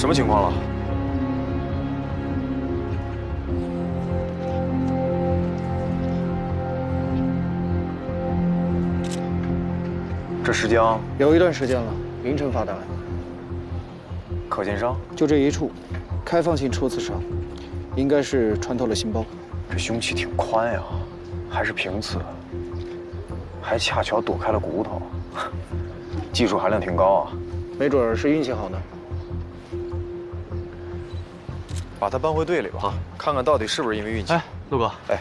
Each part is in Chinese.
什么情况了？这石江有一段时间了，凌晨发的案，可见伤，就这一处，开放性戳刺伤，应该是穿透了心包。这凶器挺宽呀，还是平刺，还恰巧躲开了骨头，技术含量挺高啊。没准儿是运气好呢。把他搬回队里吧，看看到底是不是因为运气。哎，陆哥，哎，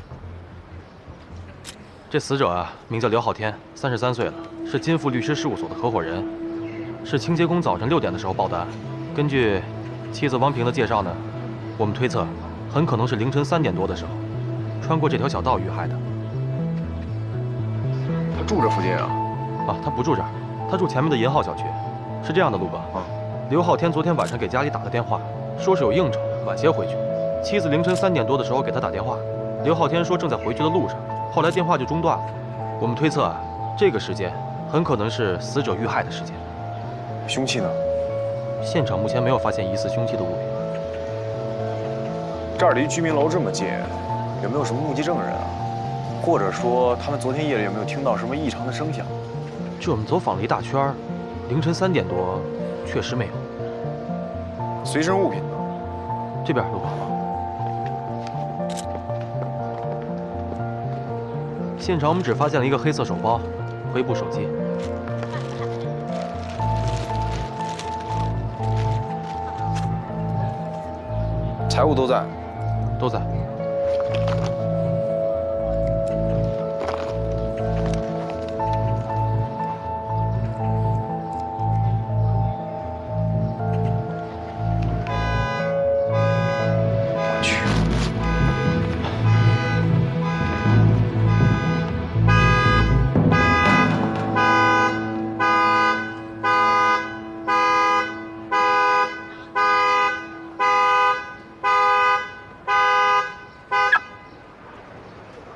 这死者啊，名叫刘昊天，33岁了，是金富律师事务所的合伙人，是清洁工早晨6点的时候报的案。根据妻子王平的介绍呢，我们推测，很可能是凌晨3点多的时候，穿过这条小道遇害的。他住这附近啊？啊，他不住这儿，他住前面的银浩小区。是这样的，陆哥，刘昊天昨天晚上给家里打个电话，说是有应酬，晚些回去。妻子凌晨3点多的时候给他打电话，刘昊天说正在回去的路上，后来电话就中断了。我们推测啊，这个时间很可能是死者遇害的时间。凶器呢？现场目前没有发现疑似凶器的物品。这儿离居民楼这么近，有没有什么目击证人啊？或者说他们昨天夜里有没有听到什么异常的声响？据我们走访了一大圈，凌晨3点多确实没有。随身物品呢？这边，陆哥。现场我们只发现了一个黑色手包和一部手机。财物都在？都在。我去！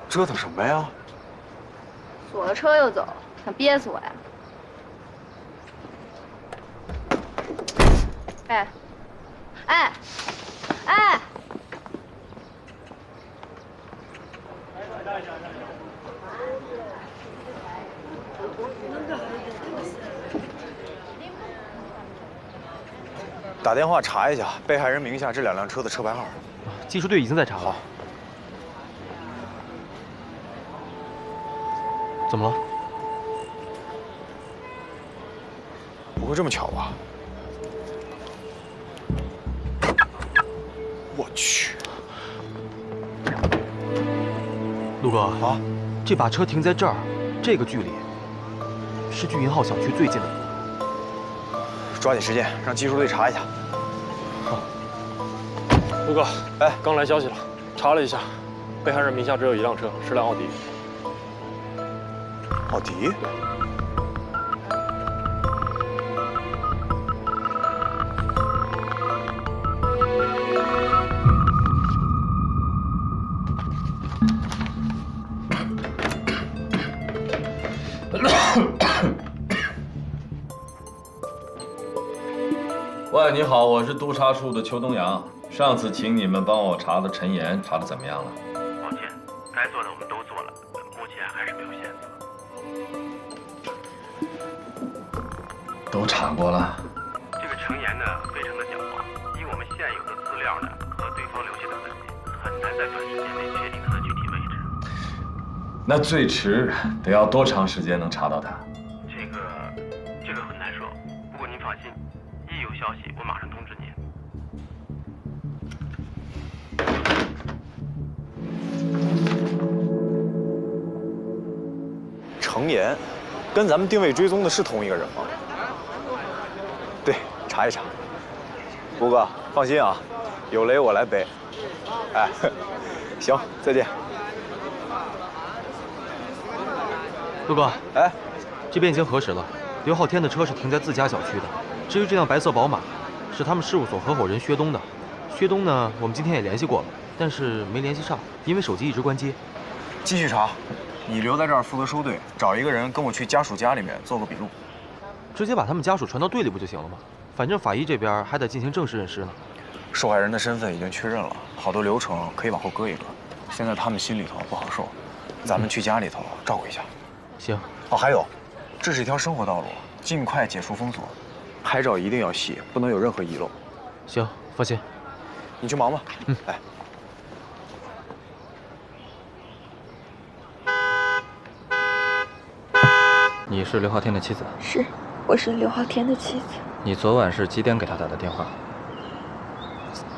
折腾什么呀？锁了车又走，想憋死我呀？哎，哎，哎！打电话查一下被害人名下这2辆车的车牌号。技术队已经在查了。好。怎么了？不会这么巧吧？我去！陆哥啊，这把车停在这儿，这个距离是距银浩小区最近的路。抓紧时间让技术队查一下。好。陆哥，哎，刚来消息了，查了一下，被害人名下只有1辆车，是辆奥迪。奥迪？喂，你好，我是督察处的邱东阳。上次请你们帮我查的陈岩，查的怎么样了？抱歉，该做的我们都做了，目前还是没有线索。都查过了。这个陈岩呢，非常的狡猾，以我们现有的资料呢和对方留下的痕迹，很难在短时间内确定他的具体位置。那最迟得要多长时间能查到他？这个很难说。不过您放心，一有消息我马上通知您。程岩，跟咱们定位追踪的是同一个人吗？对，查一查。吴哥，放心啊，有雷我来背。哎，行，再见。陆哥，哎，这边已经核实了，刘昊天的车是停在自家小区的。至于这辆白色宝马，是他们事务所合伙人薛东的。薛东呢，我们今天也联系过了，但是没联系上，因为手机一直关机。继续查，你留在这儿负责收队，找一个人跟我去家属家里面做个笔录。直接把他们家属传到队里不就行了吗？反正法医这边还得进行正式认尸呢。受害人的身份已经确认了，好多流程可以往后搁一搁。现在他们心里头不好受，咱们去家里头照顾一下。行。哦，还有，这是一条生活道路，尽快解除封锁，拍照一定要细，不能有任何遗漏。行，放心。你去忙吧。来。你是刘昊天的妻子？是，我是刘昊天的妻子。你昨晚是几点给他打的电话？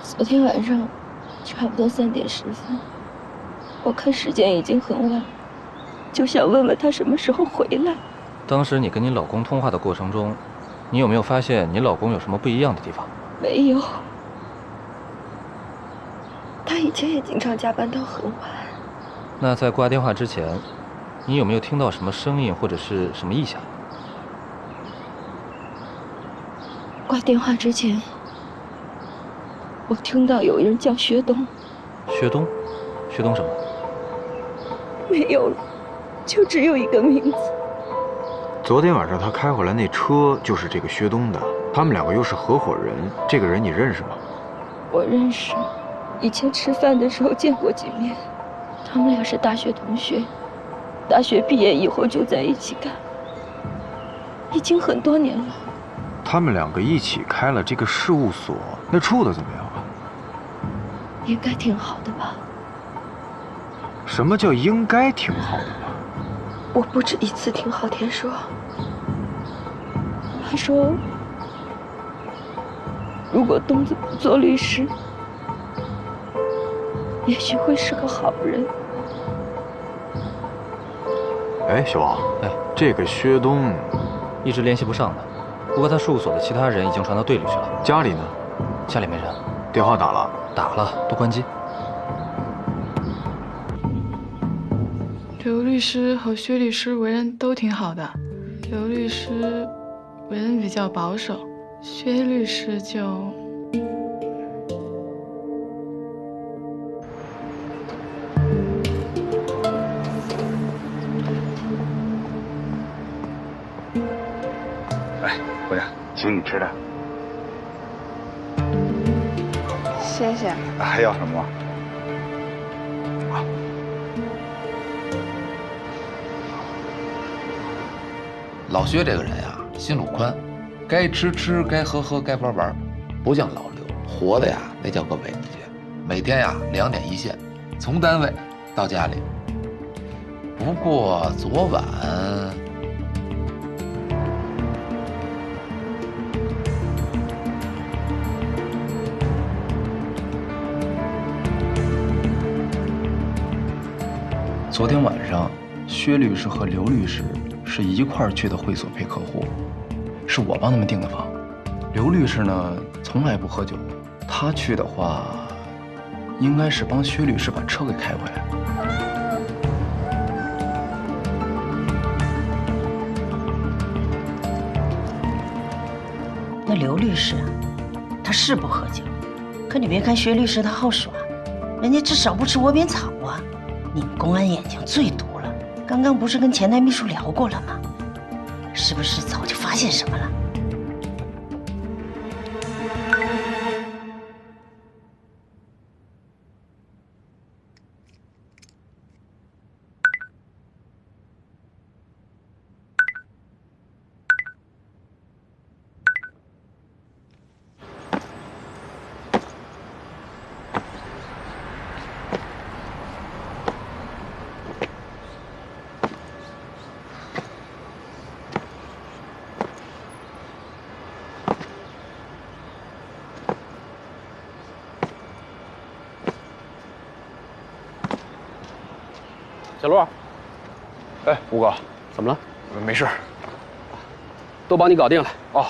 昨天晚上，差不多3点10分。我看时间已经很晚，就想问问他什么时候回来。当时你跟你老公通话的过程中，你有没有发现你老公有什么不一样的地方？没有。他以前也经常加班到很晚。那在挂电话之前，你有没有听到什么声音或者是什么异响？挂电话之前，我听到有人叫薛东。薛东？薛东什么？没有了，就只有一个名字。昨天晚上他开回来那车就是这个薛东的，他们2个又是合伙人。这个人你认识吗？我认识，以前吃饭的时候见过几面。他们俩是大学同学，大学毕业以后就在一起干，已经很多年了。他们2个一起开了这个事务所，那处的怎么样啊？应该挺好的吧？什么叫应该挺好的吧？我不止一次听昊天说，他说，如果东子不做律师，也许会是个好人。哎，小王，哎，这个薛东一直联系不上呢。不过他事务所的其他人已经传到队里去了。家里呢？家里没人。电话打了？打了，都关机。刘律师和薛律师为人都挺好的，刘律师为人比较保守，薛律师就……来，回来，请你吃的。谢谢。还要什么吗？老薛这个人呀，心路宽，该吃吃，该喝喝，该玩玩，不像老刘，活的呀那叫个伟去，每天呀2点一线，从单位到家里。不过昨晚，昨天晚上，薛律师和刘律师是一块儿去的会所陪客户，是我帮他们订的房。刘律师呢，从来不喝酒，他去的话，应该是帮薛律师把车给开回来。那刘律师，他是不喝酒，可你别看薛律师他好耍，人家至少不吃窝边草啊。你们公安眼睛最毒了，刚刚不是跟前台秘书聊过了吗？是不是早就发现什么了？小陆，哎，吴哥，怎么了？没事，都帮你搞定了。哦，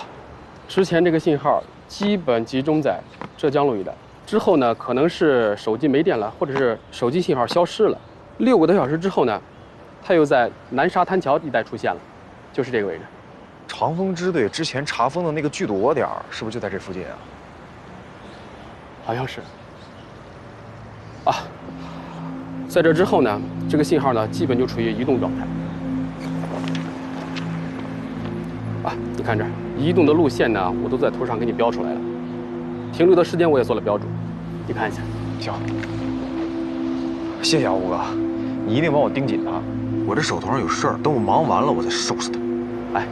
之前这个信号基本集中在浙江路一带，之后呢，可能是手机没电了，或者是手机信号消失了。6个多小时之后呢，它又在南沙滩桥一带出现了，就是这个位置。长风支队之前查封的那个剧毒窝点，是不是就在这附近啊？好像是。啊。在这之后呢，这个信号呢，基本就处于移动状态。啊，啊，你看这儿，移动的路线呢，我都在图上给你标出来了，停留的时间我也做了标注，你看一下。行，谢谢啊，吴哥，你一定帮我盯紧他。我这手头上有事儿，等我忙完了我再收拾他。哎，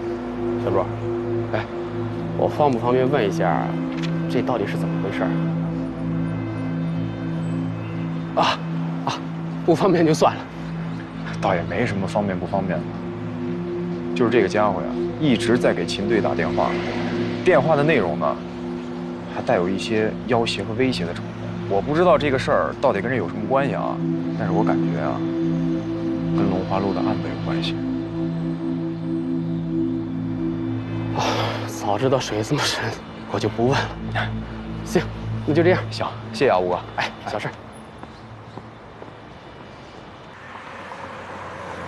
小朱，哎，我方不方便问一下，这到底是怎么回事？不方便就算了。倒也没什么方便不方便的，就是这个家伙呀，一直在给秦队打电话，电话的内容呢，还带有一些要挟和威胁的成分。我不知道这个事儿到底跟这有什么关系啊，但是我感觉啊，跟龙华路的案子有关系。早知道水这么深，我就不问了。行，那就这样。行，谢谢啊，吴哥。哎，小事。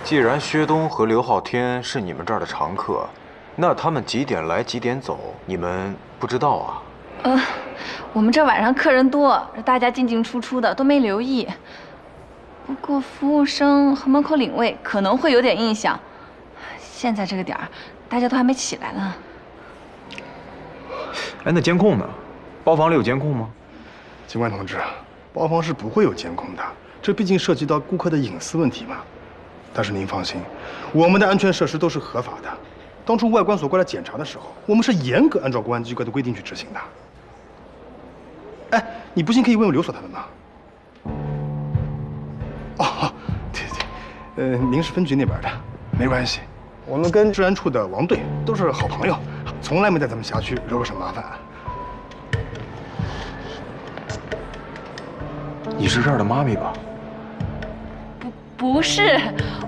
既然薛东和刘昊天是你们这儿的常客，那他们几点来几点走，你们不知道啊？我们这晚上客人多，大家进进出出的都没留意。不过服务生和门口领位可能会有点印象。现在这个点儿，大家都还没起来呢。哎，那监控呢？包房里有监控吗？警官同志，包房是不会有监控的，这毕竟涉及到顾客的隐私问题嘛。但是您放心，我们的安全设施都是合法的。当初外观所过来检查的时候，我们是严格按照公安机构的规定去执行的。哎，你不信可以问问刘所他们吗？哦，对，您是分局那边的，没关系。我们跟治安处的王队都是好朋友，从来没在咱们辖区惹过什么麻烦。你是这儿的妈咪吧？不是，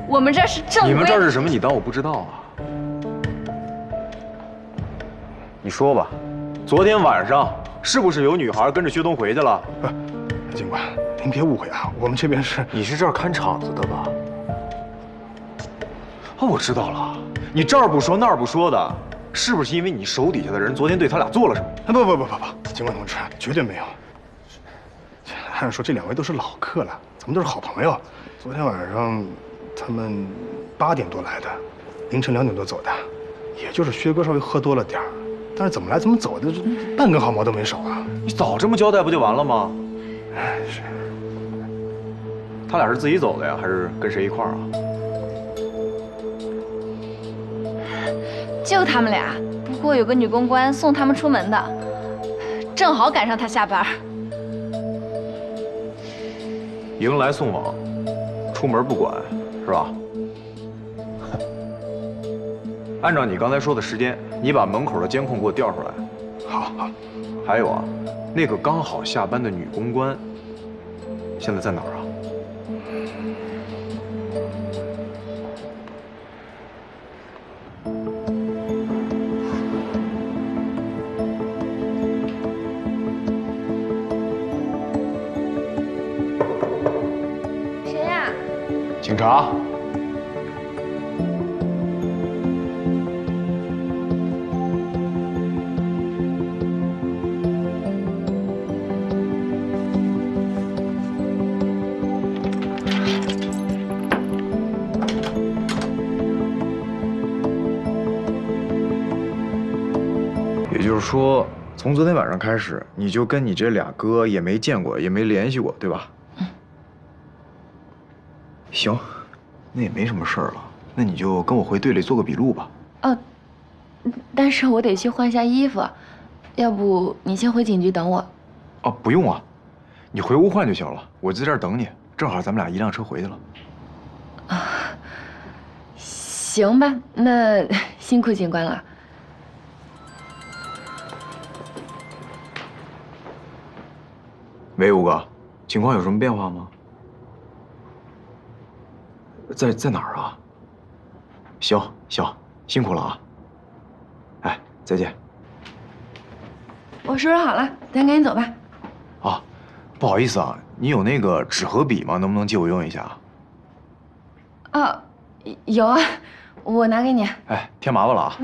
我们这是正规。你们这儿是什么？你当我不知道啊？你说吧，昨天晚上是不是有女孩跟着薛东回去了？警官，您别误会啊，我们这边是……你是这儿看场子的吧？哦，我知道了，你这儿不说那儿不说的，是不是因为你手底下的人昨天对他俩做了什么？不，警官同志，绝对没有。按说这两位都是老客了，咱们都是好朋友。昨天晚上他们8点多来的，凌晨2点多走的，也就是薛哥稍微喝多了点儿，但是怎么来怎么走的，半根毫毛都没少啊！你早这么交代不就完了吗？是。他俩是自己走的呀，还是跟谁一块儿啊？就他们俩，不过有个女公关送他们出门的，正好赶上他下班。迎来送往，出门不管，是吧？按照你刚才说的时间，你把门口的监控给我调出来。好。还有啊，那个刚好下班的女公关，现在在哪儿啊？谁呀？警察。也就是说，从昨天晚上开始，你就跟你这俩哥也没见过，也没联系过，对吧？行，那也没什么事儿了，那你就跟我回队里做个笔录吧。哦，但是我得去换下衣服，要不你先回警局等我。哦，不用啊，你回屋换就行了，我在这儿等你，正好咱们俩一辆车回去了。行吧，那辛苦警官了。喂，吴哥，情况有什么变化吗？在哪儿啊？行，辛苦了啊。哎，再见。我收拾好了，咱赶紧走吧。啊，不好意思啊，你有那个纸和笔吗？能不能借我用一下？哦，有啊，我拿给你。哎，添麻烦了啊。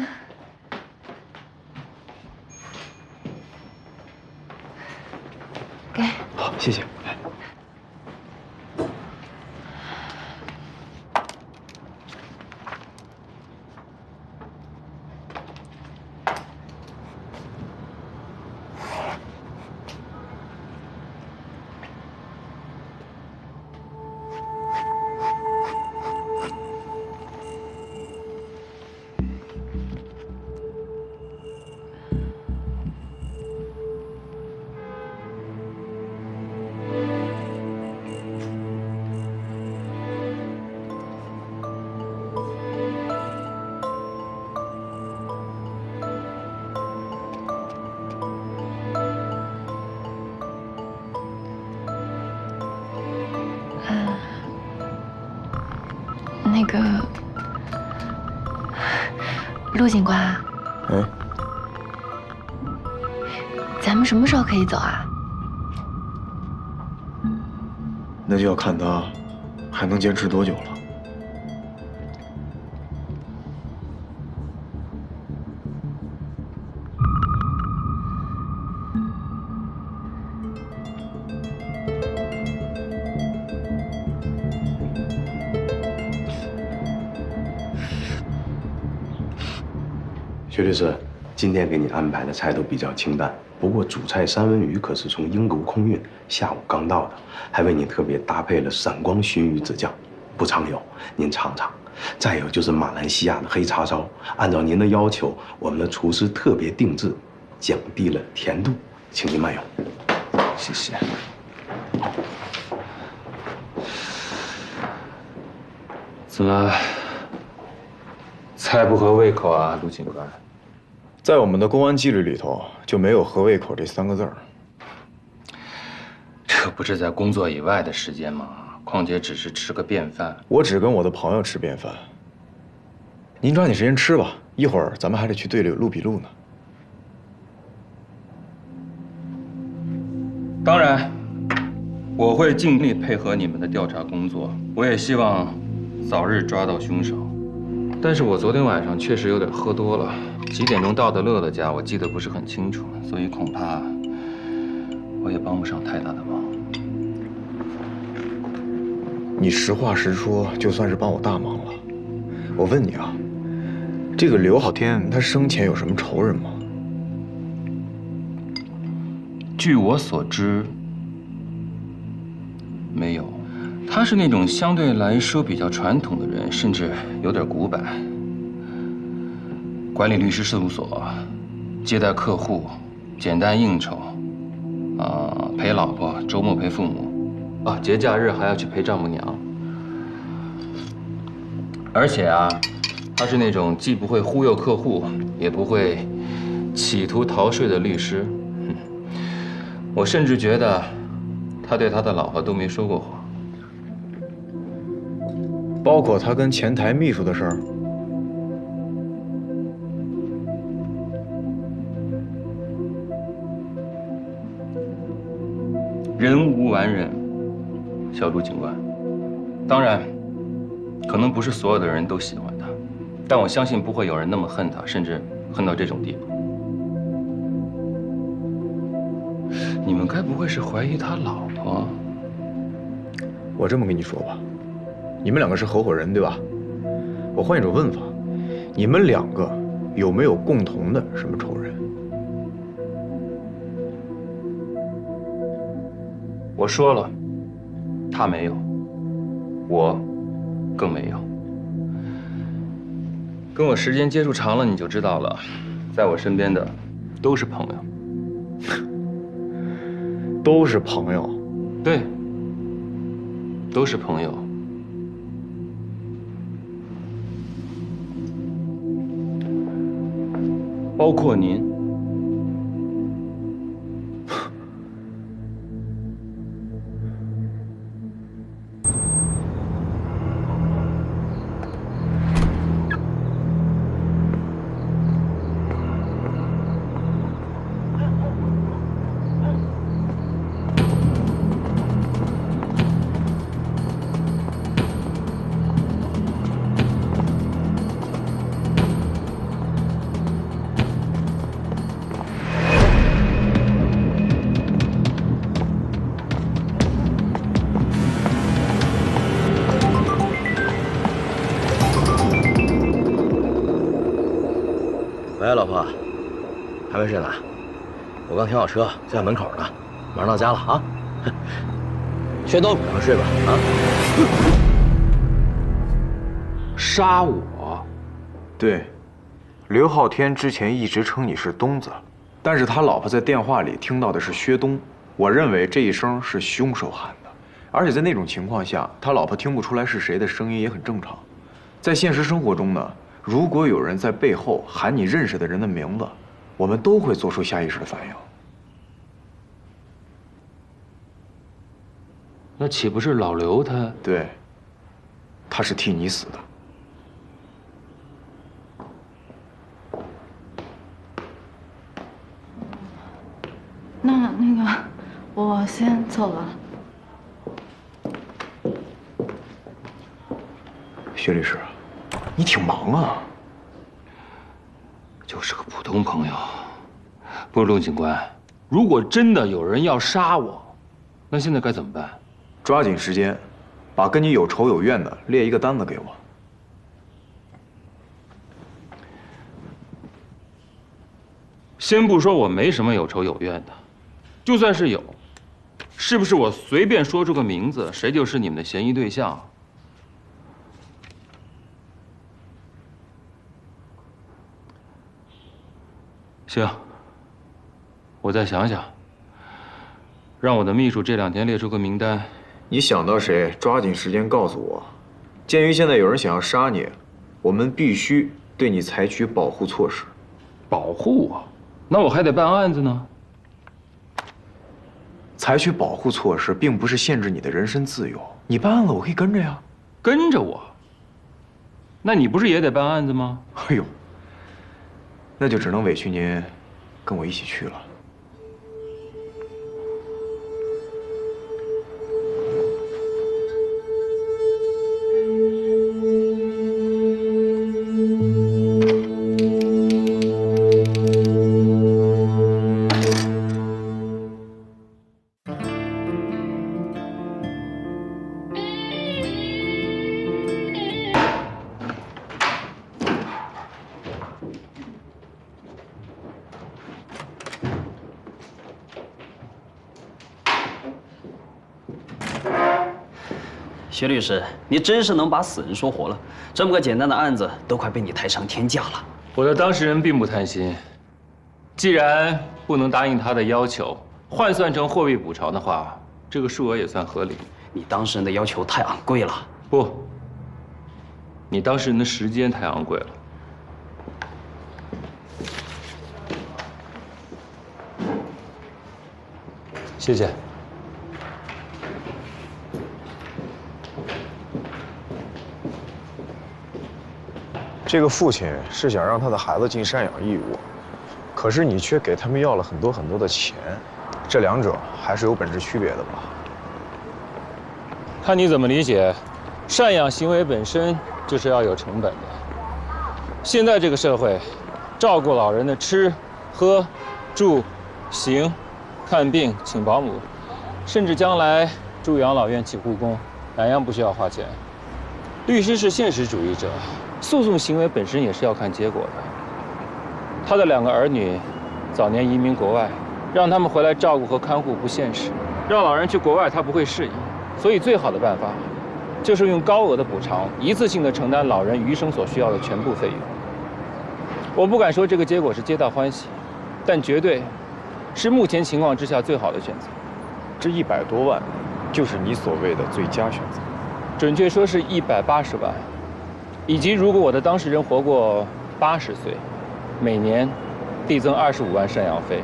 给。好，谢谢。那个，陆警官，哎，咱们什么时候可以走啊？那就要看他还能坚持多久了。薛律师，今天给你安排的菜都比较清淡，不过主菜三文鱼可是从英国空运，下午刚到的，还为你特别搭配了闪光熏鱼子酱，不常有，您尝尝。再有就是马来西亚的黑叉烧，按照您的要求，我们的厨师特别定制，降低了甜度，请您慢用。谢谢。怎么，菜不合胃口啊，陆警官？在我们的公安纪律里头就没有合胃口这3个字儿。这不是在工作以外的时间吗？况且只是吃个便饭。我只跟我的朋友吃便饭。您抓紧时间吃吧，一会儿咱们还得去队里录笔录呢。当然，我会尽力配合你们的调查工作。我也希望早日抓到凶手。但是我昨天晚上确实有点喝多了，几点钟到的乐乐家，我记得不是很清楚，所以恐怕我也帮不上太大的忙。你实话实说，就算是帮我大忙了。我问你啊，这个刘昊天他生前有什么仇人吗？据我所知，没有。他是那种相对来说比较传统的人，甚至有点古板。管理律师事务所，接待客户，简单应酬，陪老婆，周末陪父母，节假日还要去陪丈母娘。而且啊，他是那种既不会忽悠客户，也不会企图逃税的律师。我甚至觉得，他对他的老婆都没说过谎。包括他跟前台秘书的事儿。人无完人，小陆警官。当然，可能不是所有的人都喜欢他，但我相信不会有人那么恨他，甚至恨到这种地步。你们该不会是怀疑他老婆？我这么跟你说吧。你们两个是合伙人，对吧？我换一种问法，你们两个有没有共同的什么仇人？我说了，他没有，我更没有。跟我时间接触长了，你就知道了，在我身边的都是朋友。都是朋友？对，都是朋友。包括您。喂，老婆，还没睡呢？我刚停好车，就在门口呢，马上到家了啊！薛东，赶快睡吧啊！杀我？对，刘昊天之前一直称你是东子，但是他老婆在电话里听到的是薛东。我认为这一声是凶手喊的，而且在那种情况下，他老婆听不出来是谁的声音也很正常。在现实生活中呢，如果有人在背后喊你认识的人的名字，我们都会做出下意识的反应。那岂不是老刘他？对，他是替你死的。错吧？薛律师，你挺忙啊。就是个普通朋友。不是陆警官，如果真的有人要杀我，那现在该怎么办？抓紧时间，把跟你有仇有怨的列一个单子给我。先不说我没什么有仇有怨的，就算是有，是不是我随便说出个名字，谁就是你们的嫌疑对象？行，我再想想，让我的秘书这2天列出个名单。你想到谁，抓紧时间告诉我。鉴于现在有人想要杀你，我们必须对你采取保护措施。保护我？那我还得办案子呢。采取保护措施并不是限制你的人身自由，你办案了我可以跟着呀。跟着我？那你不是也得办案子吗？哎呦，那就只能委屈您跟我一起去了。薛律师，你真是能把死人说活了。这么个简单的案子，都快被你抬上天价了。我的当事人并不贪心，既然不能答应他的要求，换算成货币补偿的话，这个数额也算合理。你当事人的要求太昂贵了。不，你当事人的时间太昂贵了。谢谢。这个父亲是想让他的孩子尽赡养义务，可是你却给他们要了很多的钱，这两者还是有本质区别的吧？看你怎么理解，赡养行为本身就是要有成本的。现在这个社会，照顾老人的吃、喝、住、行、看病、请保姆，甚至将来住养老院、起护工，哪样不需要花钱？律师是现实主义者。诉讼行为本身也是要看结果的。他的2个儿女早年移民国外，让他们回来照顾和看护不现实，让老人去国外他不会适应，所以最好的办法就是用高额的补偿，一次性的承担老人余生所需要的全部费用。我不敢说这个结果是皆大欢喜，但绝对是目前情况之下最好的选择。这100多万，就是你所谓的最佳选择。准确说是180万。以及如果我的当事人活过80岁，每年递增25万赡养费，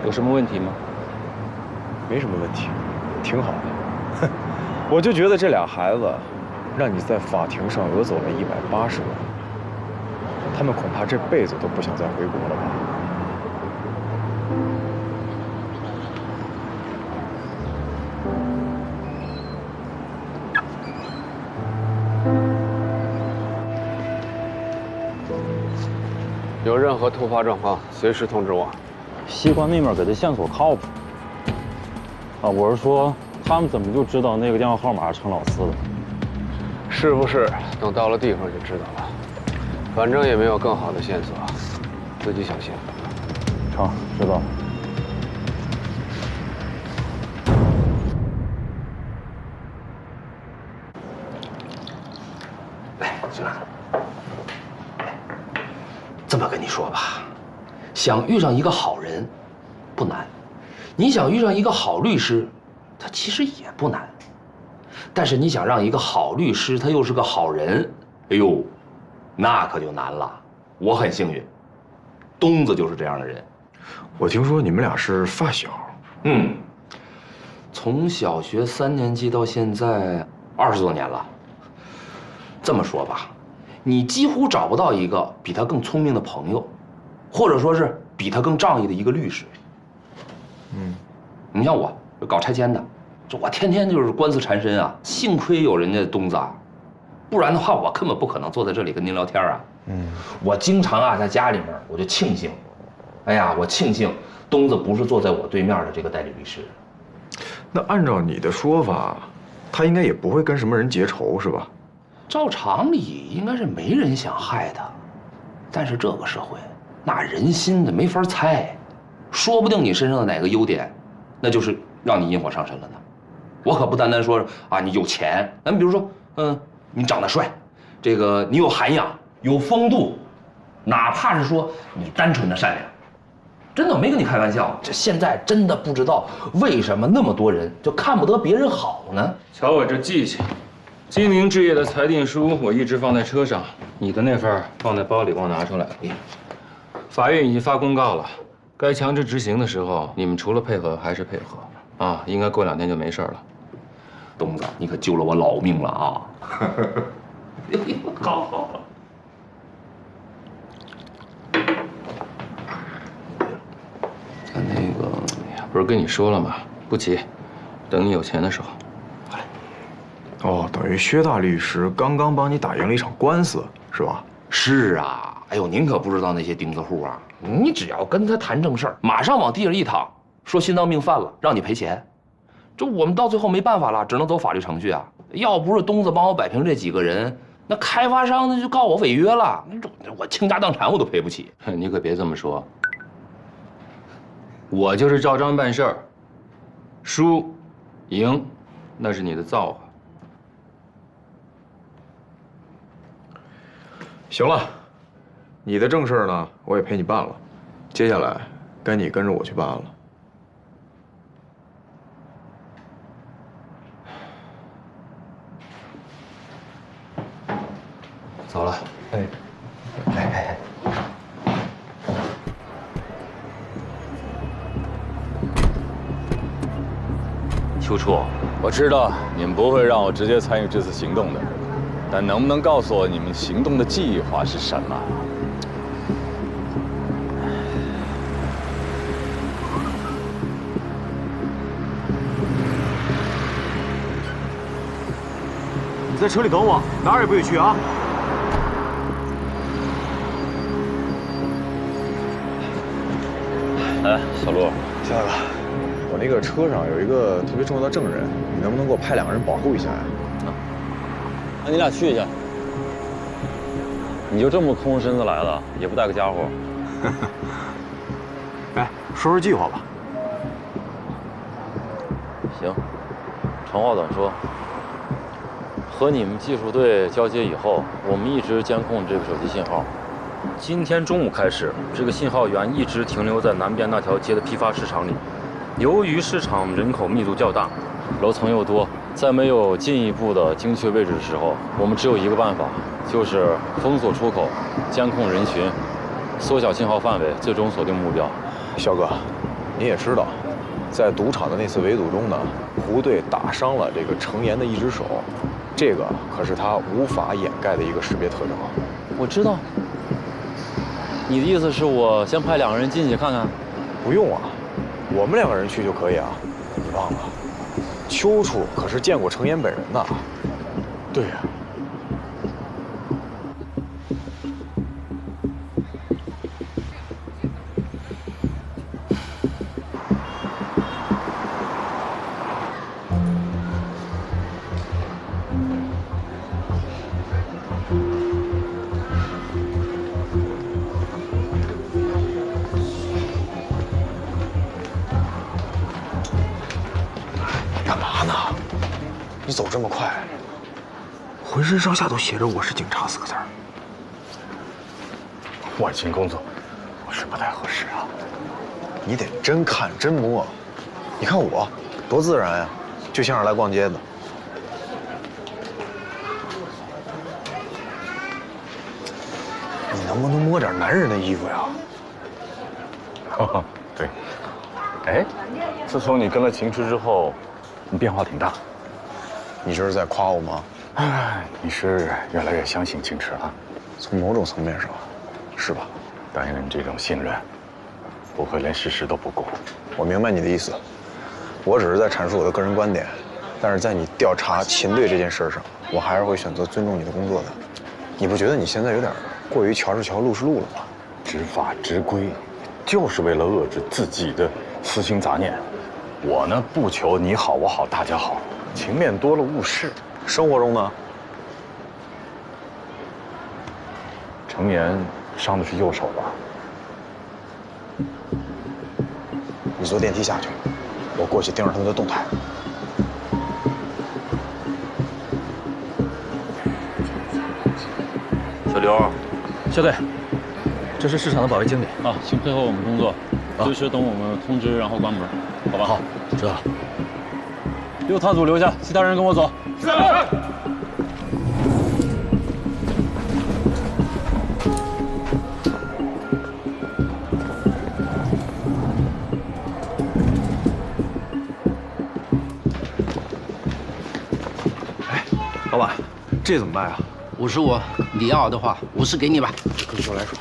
有什么问题吗？没什么问题，挺好的。我就觉得这俩孩子，让你在法庭上讹走了180万，他们恐怕这辈子都不想再回国了吧？有任何突发状况，随时通知我。西关那面给的线索靠谱啊！我是说，他们怎么就知道那个电话号码是陈老四的？是不是？等到了地方就知道了。反正也没有更好的线索，自己小心。成，知道了。来，行了。这么跟你说吧，想遇上一个好人不难，你想遇上一个好律师，他其实也不难。但是你想让一个好律师他又是个好人，哎呦，那可就难了。我很幸运，东子就是这样的人。我听说你们俩是发小。从小学3年级到现在20多年了。这么说吧，你几乎找不到一个比他更聪明的朋友，或者说是比他更仗义的一个律师。你像我，搞拆迁的。这我天天就是官司缠身啊，幸亏有人家东子啊，不然的话我根本不可能坐在这里跟您聊天啊。我经常啊在家里面，我就庆幸，哎呀，我庆幸东子不是坐在我对面的这个代理律师。那按照你的说法，他应该也不会跟什么人结仇，是吧？照常理应该是没人想害他，但是这个社会，那人心的没法猜，说不定你身上的哪个优点，那就是让你引火上身了呢。我可不单单说啊，你有钱，咱比如说，你长得帅，这个你有涵养，有风度，哪怕是说你单纯的善良，真的我没跟你开玩笑。这现在真的不知道为什么那么多人就看不得别人好呢？瞧我这记性，金陵置业的裁定书我一直放在车上，你的那份放在包里，给我拿出来。法院已经发公告了，该强制执行的时候，你们除了配合还是配合啊，应该过2天就没事了。东子，你可救了我老命了啊！好。他那个，不是跟你说了吗？不急，等你有钱的时候。哦，等于薛大律师刚刚帮你打赢了一场官司，是吧？是啊，哎呦，您可不知道那些钉子户啊！你只要跟他谈正事儿，马上往地上一躺，说心脏病犯了，让你赔钱。这我们到最后没办法了，只能走法律程序啊！要不是东子帮我摆平这几个人，那开发商那就告我违约了，我倾家荡产我都赔不起。你可别这么说，我就是照章办事儿，输赢那是你的造化。行了，你的正事呢，我也陪你办了，接下来该你跟着我去办案了。走了。秋初，我知道你们不会让我直接参与这次行动的，但能不能告诉我你们行动的计划是什么？你在车里等我，哪儿也不许去啊！哎，小陆，小大哥，我那个车上有一个特别重要的证人，你能不能给我派2个人保护一下呀？那你俩去一下。你就这么空着身子来了，也不带个家伙？哎，说计划吧。行，长话短说。和你们技术队交接以后，我们一直监控这个手机信号。今天中午开始，这个信号源一直停留在南边那条街的批发市场里。由于市场人口密度较大，楼层又多，在没有进一步的精确位置的时候，我们只有一个办法，就是封锁出口，监控人群，缩小信号范围，最终锁定目标。肖哥，你也知道，在赌场的那次围堵中呢，胡队打伤了这个程岩的一只手，这个可是他无法掩盖的一个识别特征。我知道。你的意思是我先派2个人进去看看？不用啊，我们2个人去就可以啊。你忘了，秋处可是见过程岩本人的。对呀。你走这么快，浑身上下都写着“我是警察”4个字儿。晚清工作，我是不太合适啊。你得真看真摸，你看我多自然呀，就像是来逛街的。你能不能摸点男人的衣服呀？哦，对。哎，自从你跟了秦池之后，你变化挺大。你这是在夸我吗？哎，你是越来越相信秦池了。从某种层面上，是吧？答应人这种信任，不会连事实都不顾。我明白你的意思。我只是在阐述我的个人观点，但是在你调查秦队这件事上，我还是会选择尊重你的工作的。你不觉得你现在有点过于乔是乔，路是路了吗？执法执规，就是为了遏制自己的私心杂念。我呢，不求你好我好大家好，情面多了误事。生活中呢？程岩伤的是右手吧？你坐电梯下去，我过去盯着他们的动态。小刘，小队，这是市场的保卫经理啊，请配合我们工作，随时等我们通知，然后关门，好吧？好，知道了。6塔组留下，其他人跟我走。是。老板，这怎么办啊？55，你要的话50给你吧。跟我来说，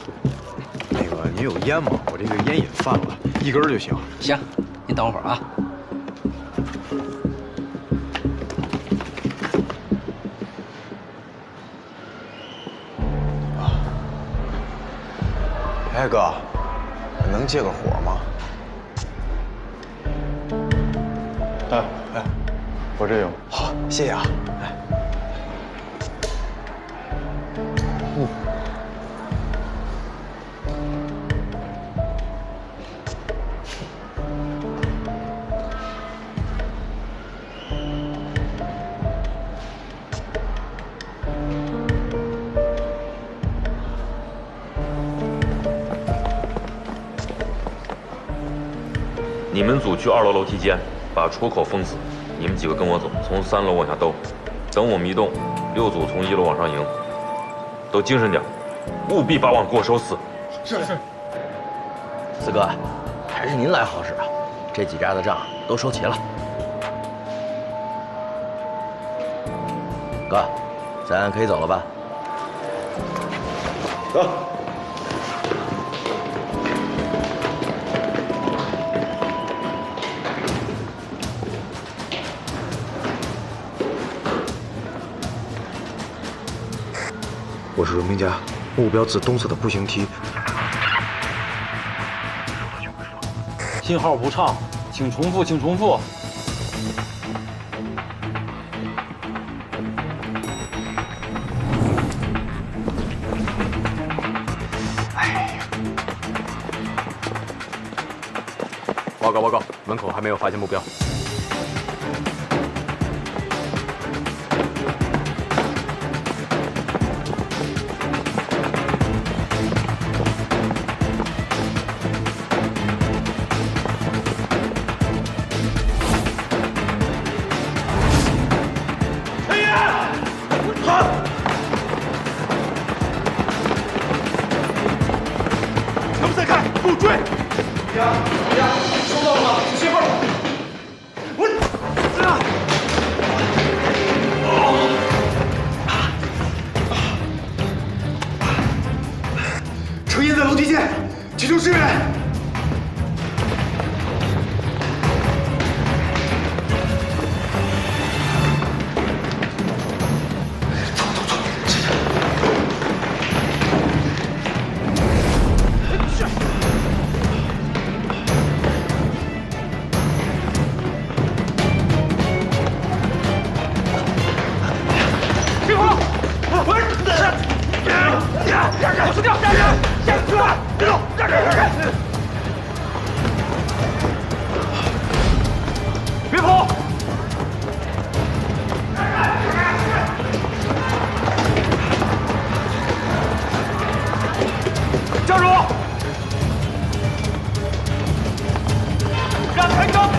那个您有烟吗？我这个烟瘾犯了，1根就行。行，你等会儿啊。哎哥，能借个火吗？哎，我这有。好，谢谢啊。哎。你们组去2楼楼梯间，把出口封死。你们几个跟我走，从3楼往下兜。等我们一动，6组从1楼往上迎。都精神点，务必把网给我收死。是。四哥，还是您来好使啊！这几家的账都收齐了。哥，咱可以走了吧？走。我是荣明家，目标自东侧的步行梯。信号不畅，请重复，请重复。哎呀！报告，门口还没有发现目标。程岩在楼梯间，集中支援。别跑！站住！让开让开！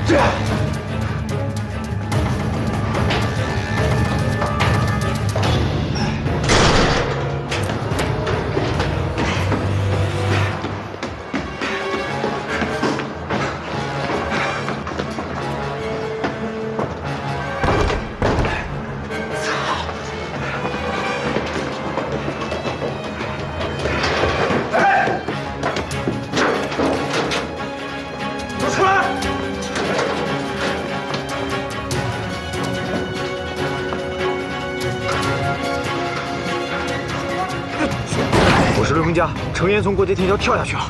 这。是刘洪家，程岩从过街天桥跳下去了。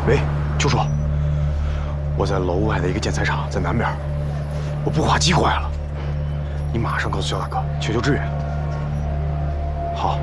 喂，秋叔，我在楼外的一个建材厂，在南边，我步话机坏了，你马上告诉肖大哥，求求支援。好。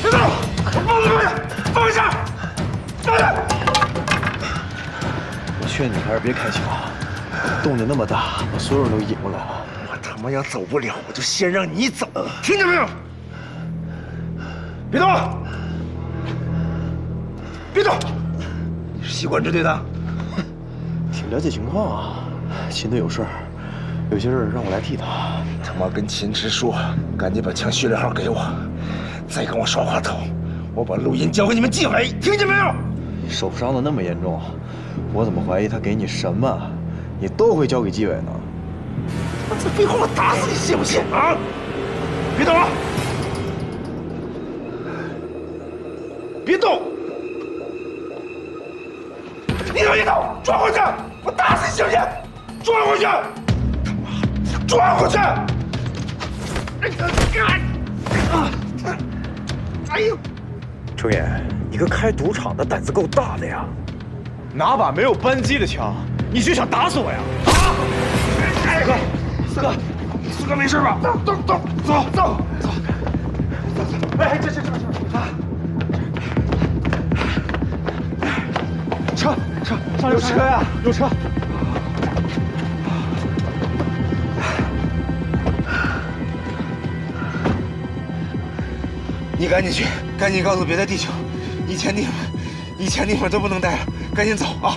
别动！放下！放下！放下！我劝你还是别开枪，动静那么大，把所有人都引过来了。我他妈要走不了，我就先让你走，听见没有？别动！别动！你是西管支队的？挺了解情况啊。秦队有事儿，有些事让我来替他。他妈跟秦池说，赶紧把枪序列号给我。 再跟我耍滑头，我把录音交给你们纪委，听见没有？手伤的那么严重，我怎么怀疑他给你什么，你都会交给纪委呢？他妈这废话，我打死你信不信啊？别动啊！别动！你怎么一动？抓回去！我打死你信不信？抓回去！他妈，抓回去！哎呦，程岩，你个开赌场的胆子够大的呀！拿把没有扳机的枪，你就想打死我呀？啊！哎哥，四哥，四哥没事吧？走！哎，这啊！车，有车呀，有车。 你赶紧去，赶紧告诉别的弟兄，以前地方都不能待了，赶紧走啊！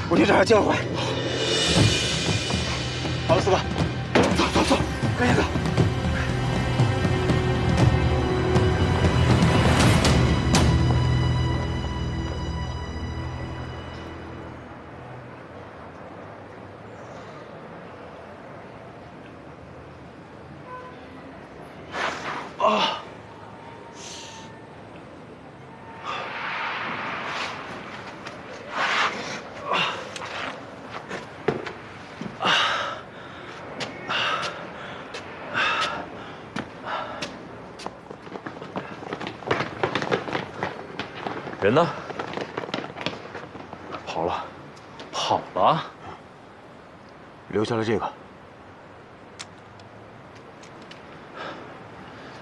我去找下教官。好了，四哥，走，赶紧走。啊！ 人呢？跑了，跑了，留下了这个。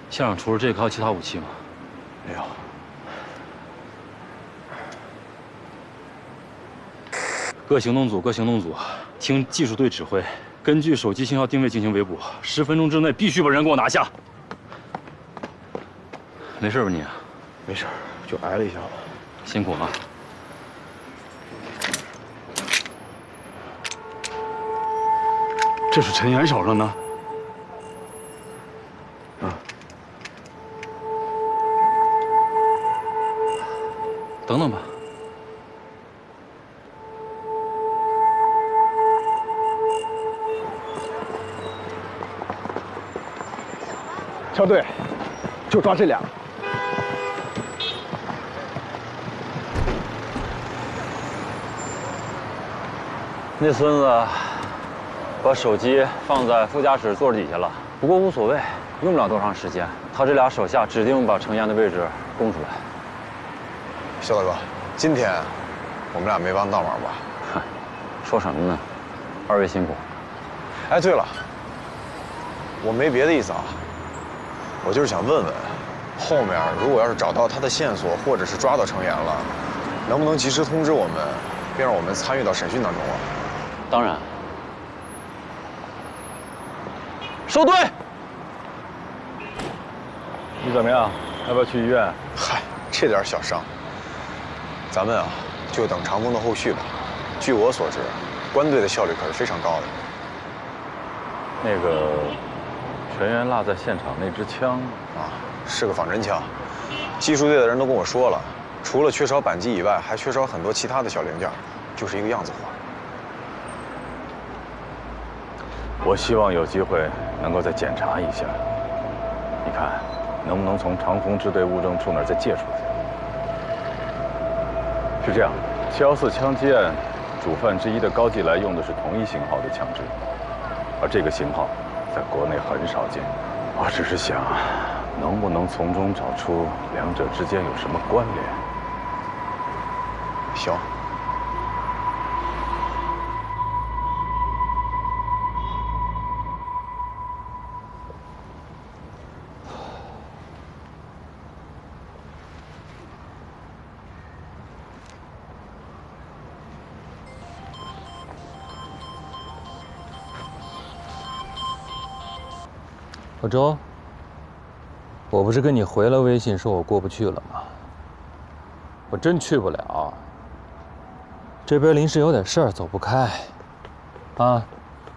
现场除了这个，还有其他武器吗？没有。各行动组，听技术队指挥，根据手机信号定位进行围捕。10分钟之内必须把人给我拿下。没事吧你？没事，就挨了一下子。 辛苦了。这是陈岩手上的。啊。等等吧。车队，就抓这俩。那孙子把手机放在副驾驶座底下了，不过无所谓，用不了多长时间。他这俩手下指定把程岩的位置供出来。肖大哥，今天我们俩没弯道码吧？说什么呢？二位辛苦。哎，对了，我没别的意思啊，我就是想问问，后面如果要是找到他的线索，或者是抓到程岩了，能不能及时通知我们，并让我们参与到审讯当中啊？当然。收队。你怎么样？要不要去医院？嗨，这点小伤，咱们啊，就等长风的后续吧。据我所知，关队的效率可是非常高的。那个全员落在现场那支枪啊，是个仿真枪。技术队的人都跟我说了，除了缺少扳机以外，还缺少很多其他的小零件，就是一个样子货。我希望有机会能够再检查一下，你看能不能从长风支队物证处那儿再借出去。是这样，714枪击案主犯之一的高继来用的是同一型号的枪支，而这个型号在国内很少见。我只是想，能不能从中找出两者之间有什么关联？行。老周，我不是跟你回了微信说我过不去了吗？我真去不了，这边临时有点事儿，走不开。啊，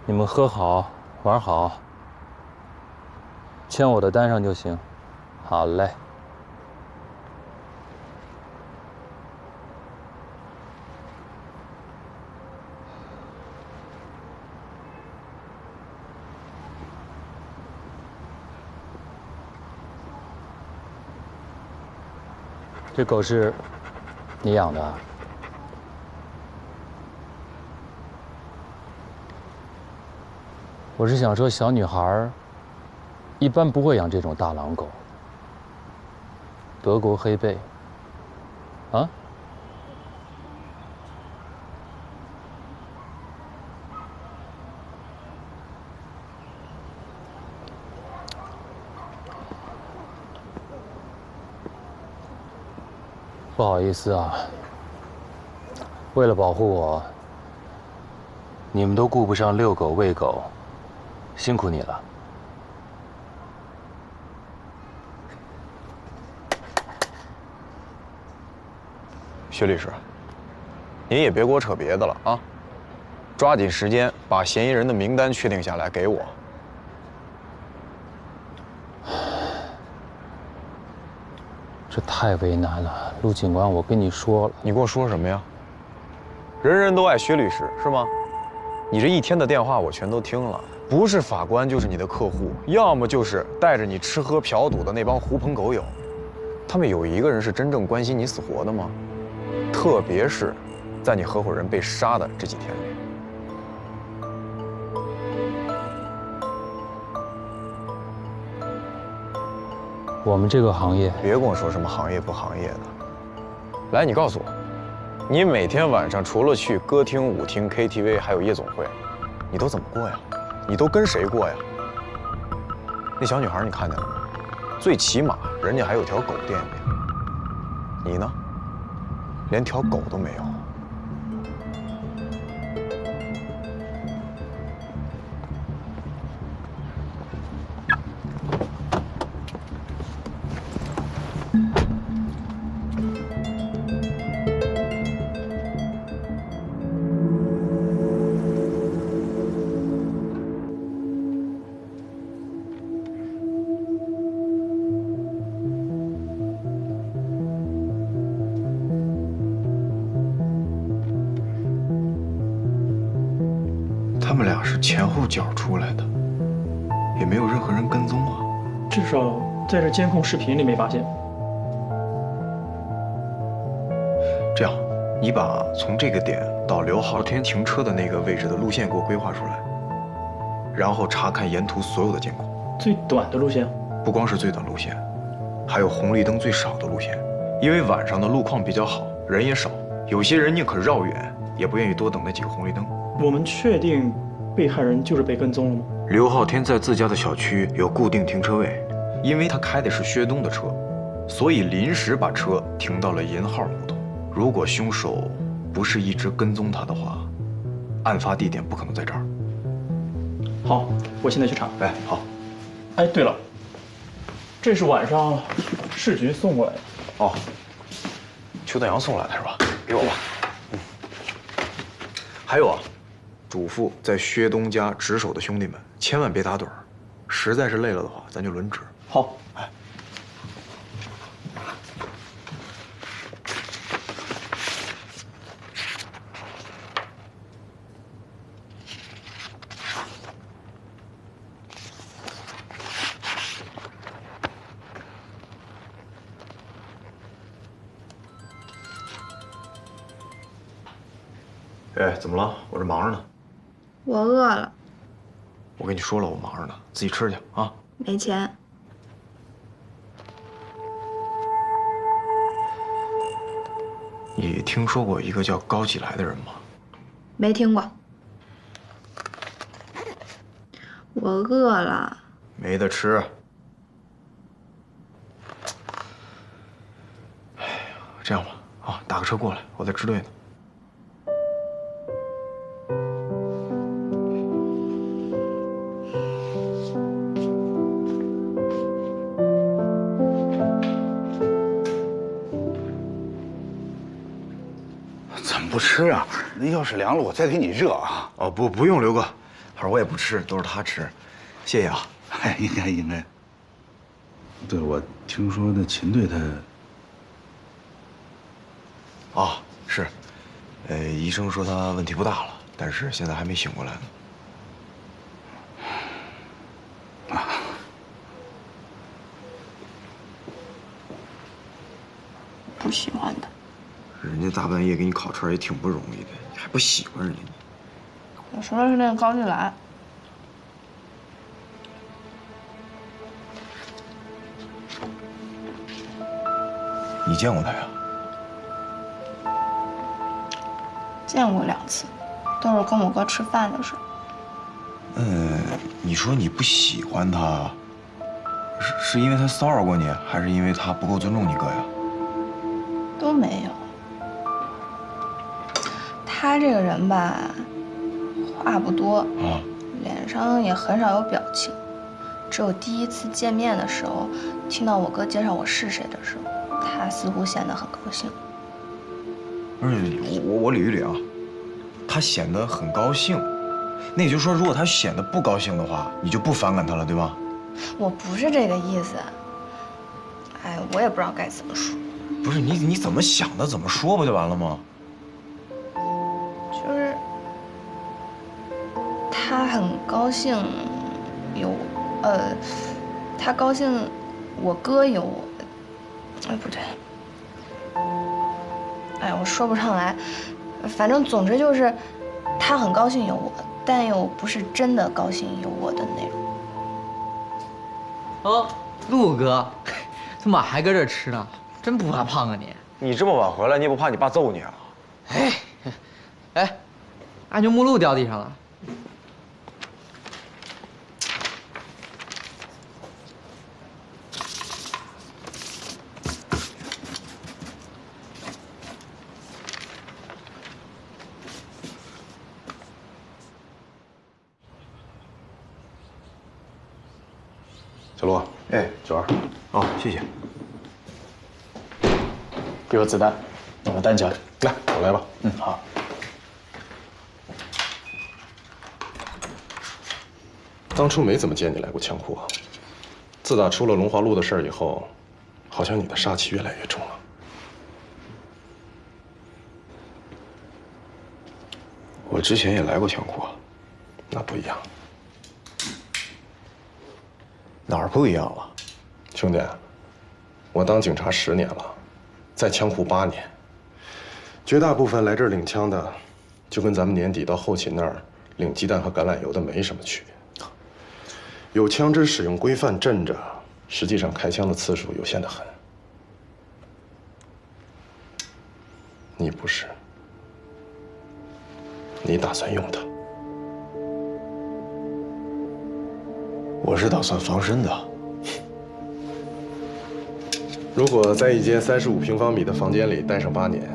你们喝好，玩好，签我的单上就行。好嘞。这狗是你养的？我是想说，小女孩一般不会养这种大狼狗，德国黑背。啊？不好意思啊，为了保护我，你们都顾不上遛狗喂狗，辛苦你了。薛律师，您也别给我扯别的了啊，抓紧时间把嫌疑人的名单确定下来给我。这太为难了，陆警官，我跟你说了。你跟我说什么呀？人人都爱薛律师是吗？你这一天的电话我全都听了，不是法官就是你的客户，要么就是带着你吃喝嫖赌的那帮狐朋狗友。他们有一个人是真正关心你死活的吗？特别是，在你合伙人被杀的这几天里。我们这个行业，别跟我说什么行业不行业的。来，你告诉我，你每天晚上除了去歌厅、舞厅、KTV， 还有夜总会，你都怎么过呀？你都跟谁过呀？那小女孩你看见了吗？最起码人家还有条狗惦记，你呢？连条狗都没有。他们俩是前后脚出来的，也没有任何人跟踪啊。至少在这监控视频里没发现。这样，你把从这个点到刘昊天停车的那个位置的路线给我规划出来，然后查看沿途所有的监控。最短的路线？不光是最短路线，还有红绿灯最少的路线。因为晚上的路况比较好，人也少，有些人宁可绕远，也不愿意多等那几个红绿灯。我们确定被害人就是被跟踪了吗？刘昊天在自家的小区有固定停车位，因为他开的是薛东的车，所以临时把车停到了银号胡同。如果凶手不是一直跟踪他的话，案发地点不可能在这儿。好，我现在去查。哎，好。哎，对了，这是晚上市局送过来的。哦，邱德阳送来的是吧？给我吧。还有啊，嘱咐在薛东家值守的兄弟们，千万别打盹儿，实在是累了的话，咱就轮值。好。哎。哎，怎么了？我这忙着呢。我饿了。我跟你说了，我忙着呢，自己吃去啊。没钱。你听说过一个叫高继来的人吗？没听过。我饿了。没得吃。哎呀，这样吧，啊，打个车过来，我在支队呢。不吃啊？那要是凉了，我再给你热啊。哦，不用，刘哥，反正我也不吃，都是他吃，谢谢啊。哎，应该。对，我听说那秦队他……啊，是，医生说他问题不大了，但是现在还没醒过来呢。不喜欢他。人家大半夜给你烤串也挺不容易的，你还不喜欢人家？我说的是那个高继来。你见过他呀？见过2次，都是跟我哥吃饭的时候。你说你不喜欢他，是因为他骚扰过你，还是因为他不够尊重你哥呀？都没有。他这个人吧，话不多，脸上也很少有表情，只有第一次见面的时候，听到我哥介绍我是谁的时候，他似乎显得很高兴。不是，我捋一捋啊，他显得很高兴，那也就是说，如果他显得不高兴的话，你就不反感他了，对吧？我不是这个意思。哎，我也不知道该怎么说。不是你怎么想的，怎么说不就完了吗？就是他很高兴有他高兴我哥有我，哎不对，哎我说不上来，反正总之就是他很高兴有我，但又不是真的高兴有我的那种。哦，陆哥，他妈还搁这吃呢，真不怕胖啊你？你这么晚回来，你也不怕你爸揍你啊？哎，安全目录掉地上了。小罗，哎，九儿，哦，谢谢。给我子弹，弄个弹夹，来，我来吧。好。当初没怎么见你来过枪库啊，自打出了龙华路的事儿以后，好像你的杀气越来越重了。我之前也来过枪库啊，那不一样。哪儿不一样了？兄弟，我当警察10年了，在枪库8年，绝大部分来这儿领枪的，就跟咱们年底到后勤那儿领鸡蛋和橄榄油的没什么区别。有枪支使用规范镇着，实际上开枪的次数有限得很。你不是，你打算用它？我是打算防身的。如果在一间35平方米的房间里待上8年，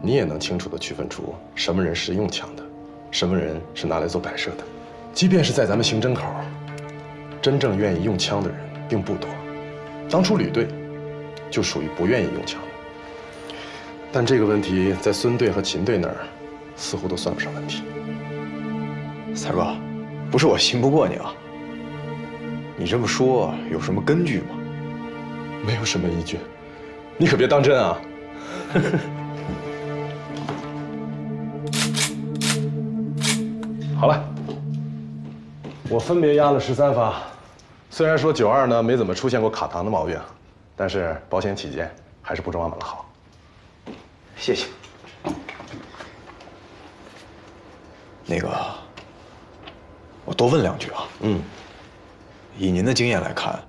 你也能清楚地区分出什么人是用枪的，什么人是拿来做摆设的。即便是在咱们刑侦口，真正愿意用枪的人并不多。当初旅队就属于不愿意用枪的。但这个问题在孙队和秦队那儿，似乎都算不上问题。才哥，不是我信不过你啊。你这么说有什么根据吗？没有什么依据，你可别当真啊！好了，我分别压了13发。虽然说92呢没怎么出现过卡膛的毛病，但是保险起见，还是不中阿满的好。谢谢。那个，我多问2句啊。以您的经验来看，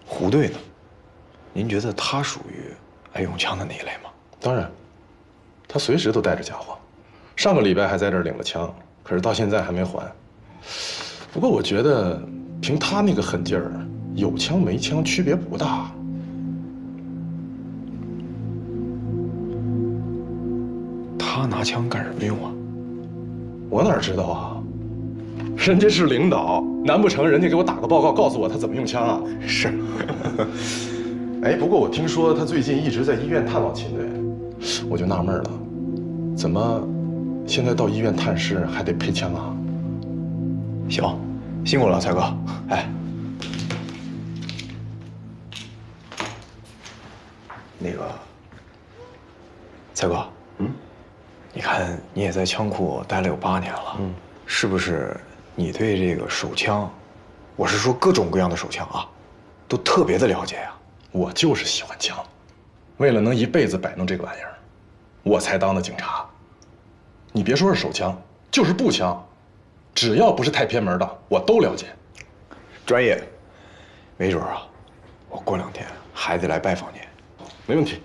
胡队呢？您觉得他属于爱用枪的那一类吗？当然，他随时都带着家伙。上个礼拜还在这儿领了枪，可是到现在还没还。不过我觉得，凭他那个狠劲儿，有枪没枪区别不大。他拿枪干什么用啊？我哪知道啊？人家是领导，难不成人家给我打个报告告诉我他怎么用枪啊？是。哎，不过我听说他最近一直在医院探望秦队，我就纳闷了，怎么现在到医院探视还得配枪啊？行，辛苦了，才哥。哎，那个，才哥，你看你也在枪库待了有8年了，是不是你对这个手枪，我是说各种各样的手枪啊，都特别的了解呀？我就是喜欢枪，为了能一辈子摆弄这个玩意儿，我才当的警察。你别说是手枪，就是步枪，只要不是太偏门的，我都了解。专业，没准啊，我过2天还得来拜访您。没问题，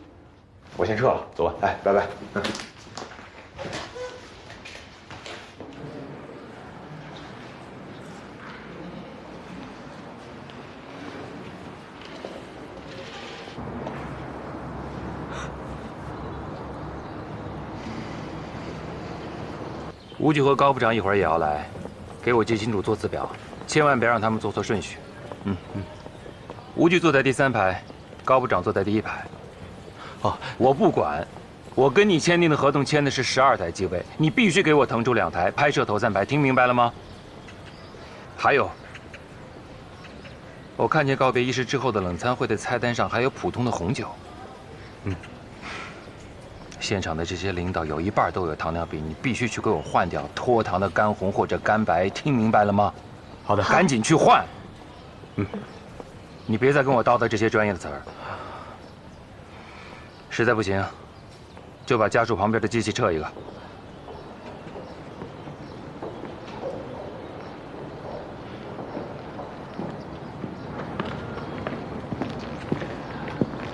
我先撤了，走吧。哎，拜拜。吴局和高部长一会儿也要来，给我记清楚座次表，千万别让他们做错顺序。吴局坐在第3排，高部长坐在第1排。哦，我不管，我跟你签订的合同签的是12台机位，你必须给我腾出2台拍摄头3排，听明白了吗？还有，我看见告别仪式之后的冷餐会的菜单上还有普通的红酒。现场的这些领导有1半都有糖尿病，你必须去给我换掉脱糖的干红或者干白，听明白了吗？好的，赶紧去换。你别再跟我叨叨这些专业的词儿。实在不行，就把家属旁边的机器撤一个。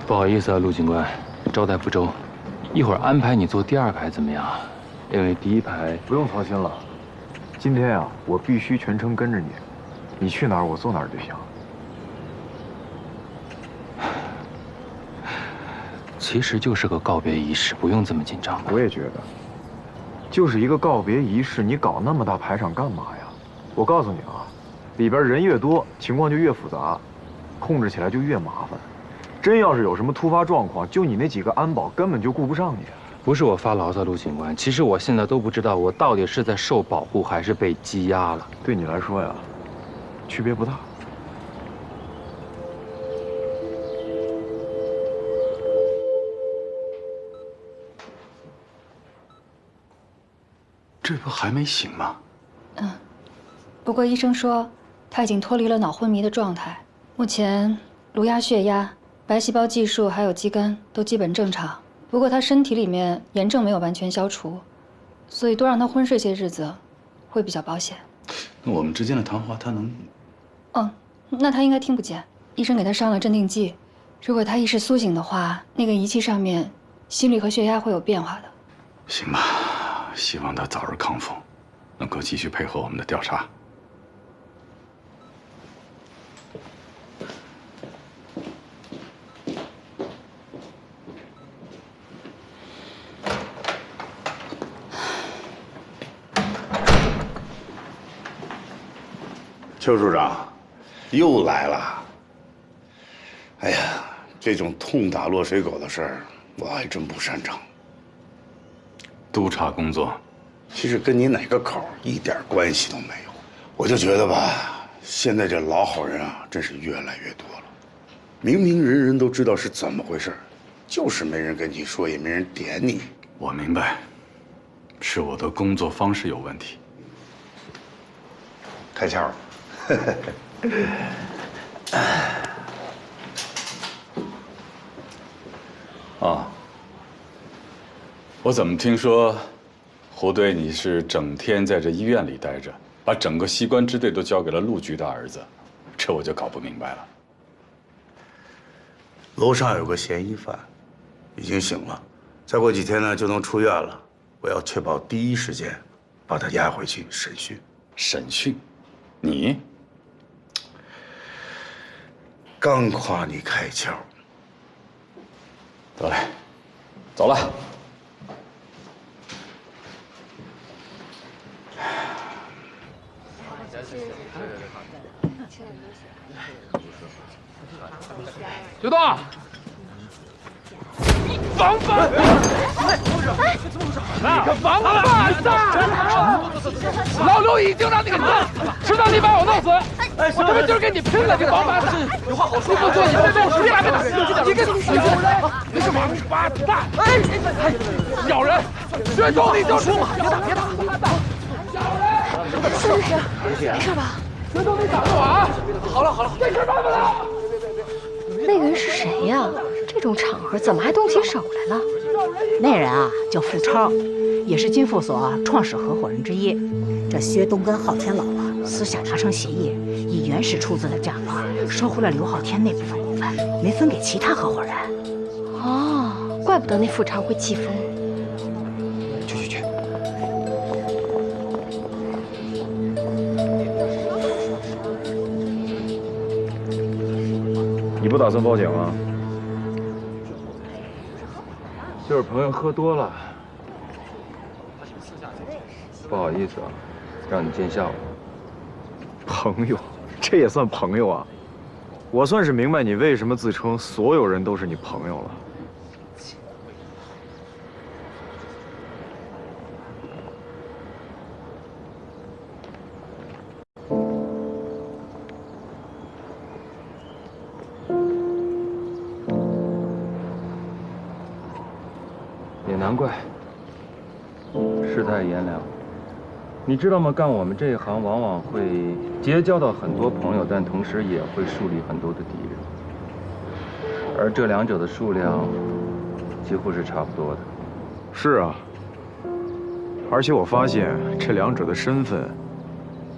不好意思啊，陆警官，招待不周。一会儿安排你坐第2排怎么样？因为第1排不用操心了。今天啊，我必须全程跟着你，你去哪儿我坐哪儿就行。其实就是个告别仪式，不用这么紧张吧？我也觉得，就是一个告别仪式，你搞那么大排场干嘛呀？我告诉你啊，里边人越多，情况就越复杂，控制起来就越麻烦。真要是有什么突发状况，就你那几个安保根本就顾不上你。不是我发牢骚，陆警官，其实我现在都不知道我到底是在受保护还是被羁押了。对你来说呀，区别不大。这不还没醒吗？不过医生说他已经脱离了脑昏迷的状态，目前颅压、血压、白细胞计数还有肌酐都基本正常，不过他身体里面炎症没有完全消除，所以多让他昏睡些日子，会比较保险。那我们之间的谈话，他能？那他应该听不见。医生给他上了镇定剂，如果他意识苏醒的话，那个仪器上面心率和血压会有变化的。行吧，希望他早日康复，能够继续配合我们的调查。邱处长，又来了。哎呀，这种痛打落水狗的事儿，我还真不擅长。督察工作，其实跟你哪个口一点关系都没有。我就觉得吧，现在这老好人啊，真是越来越多了。明明人人都知道是怎么回事，就是没人跟你说，也没人点你。我明白，是我的工作方式有问题。开窍了。啊，我怎么听说，胡队你是整天在这医院里待着，把整个西关支队都交给了陆局的儿子，这我就搞不明白了。楼上有个嫌疑犯，已经醒了，再过几天呢就能出院了。我要确保第一时间把他押回去审讯。审讯？你？刚夸你开窍。得嘞，走了。刘东，王八蛋！你个王八蛋！老刘已经让你给弄死了，知道你把我弄死，我他妈今儿跟你拼了！你王八蛋！有话好说，你不做你别动，别来别打！你个死狗！你是王八蛋！小人，学兄你就说嘛，别打别打！是，没事吧？学兄你打着我啊！好了好了，没事办不了。那个人是谁呀？这种场合怎么还动起手来了？那人啊叫付超，也是金富所创始合伙人之一。这薛东跟昊天老私下达成协议，以原始出资的价格收回了刘昊天那部分股份，没分给其他合伙人。哦，怪不得那付超会气疯。去。你不打算报警啊？就是朋友喝多了，不好意思啊，让你见笑了。朋友，这也算朋友啊？我算是明白你为什么自称所有人都是你朋友了。也难怪，世态炎凉。你知道吗？干我们这一行，往往会结交到很多朋友，但同时也会树立很多的敌人。而这两者的数量几乎是差不多的。是啊，而且我发现这两者的身份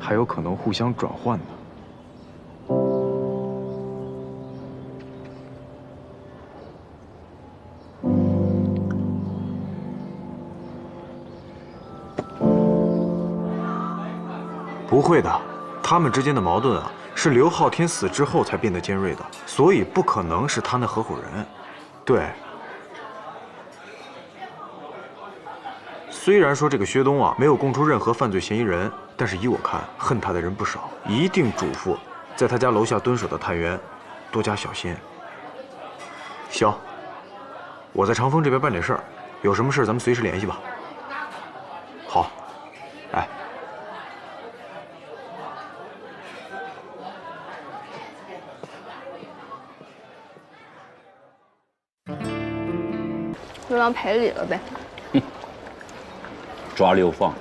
还有可能互相转换呢。不会的，他们之间的矛盾啊，是刘昊天死之后才变得尖锐的，所以不可能是他那合伙人。对，虽然说这个薛东啊没有供出任何犯罪嫌疑人，但是依我看，恨他的人不少，一定嘱咐在他家楼下蹲守的探员多加小心。行，我在长风这边办点事儿，有什么事咱们随时联系吧。好，哎。就当赔礼了呗。抓溜放，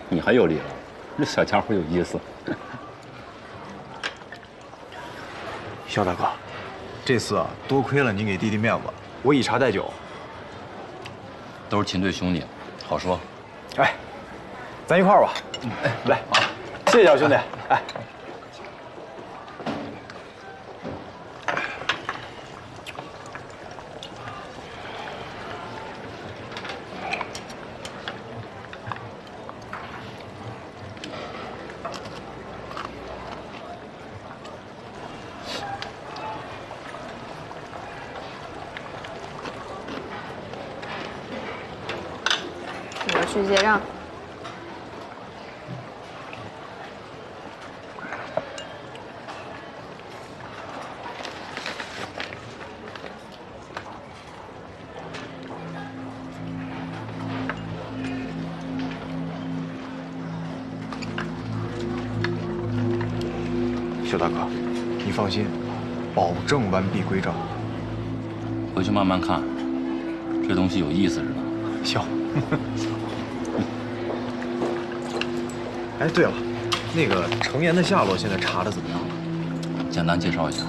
你还有理了？这小家伙有意思。肖大哥，这次啊，多亏了你给弟弟面子，我以茶代酒。都是秦队兄弟，好说。哎，咱一块儿吧。哎，来，谢谢小兄弟。哎。 我去结账。肖大哥，你放心，保证完璧归赵。回去慢慢看，这东西有意思着呢。行。哎，对了，那个程岩的下落现在查的怎么样了？简单介绍一下。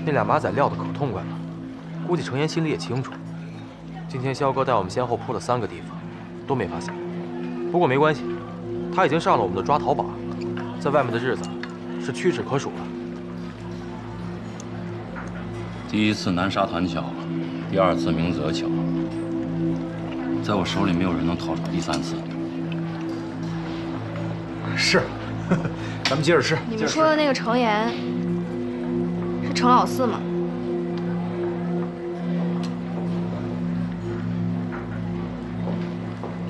那俩马仔撂的可痛快了，估计程岩心里也清楚。今天肖哥带我们先后扑了3个地方，都没发现。不过没关系，他已经上了我们的抓逃榜，在外面的日子是屈指可数了。第一次南沙团巧，第2次明泽巧，在我手里没有人能讨出第3次。是，咱们接着吃。你们说的那个程岩是程老四吗？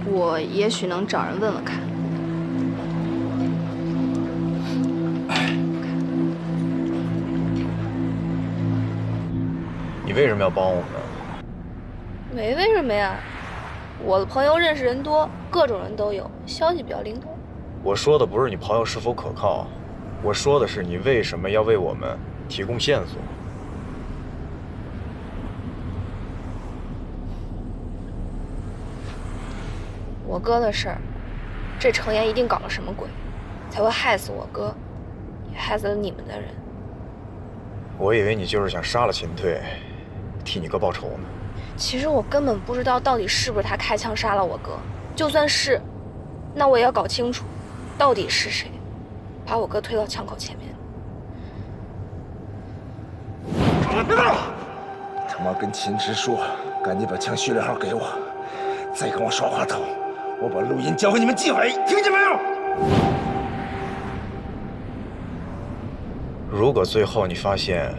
我也许能找人问问看。你为什么要帮我们呢？没为什么呀，我的朋友认识人多，各种人都有，消息比较灵通。我说的不是你朋友是否可靠，我说的是你为什么要为我们提供线索。我哥的事儿，这程岩一定搞了什么鬼，才会害死我哥，也害死了你们的人。我以为你就是想杀了秦退，替你哥报仇呢。其实我根本不知道到底是不是他开枪杀了我哥，就算是，那我也要搞清楚，到底是谁把我哥推到枪口前面。他妈跟秦直说，赶紧把枪序列号给我，再跟我耍滑头，我把录音交给你们纪委，听见没有？如果最后你发现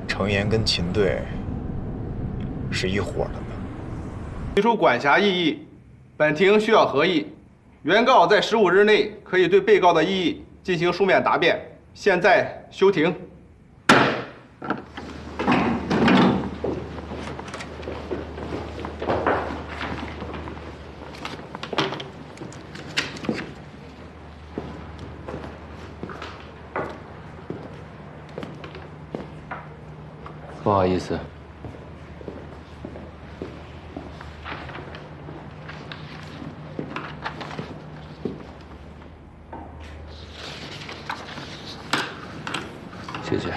程岩跟秦队是一伙的呢？提出管辖异议，本庭需要合议。原告在15日内可以对被告的异议进行书面答辩。现在休庭。不好意思。谢谢。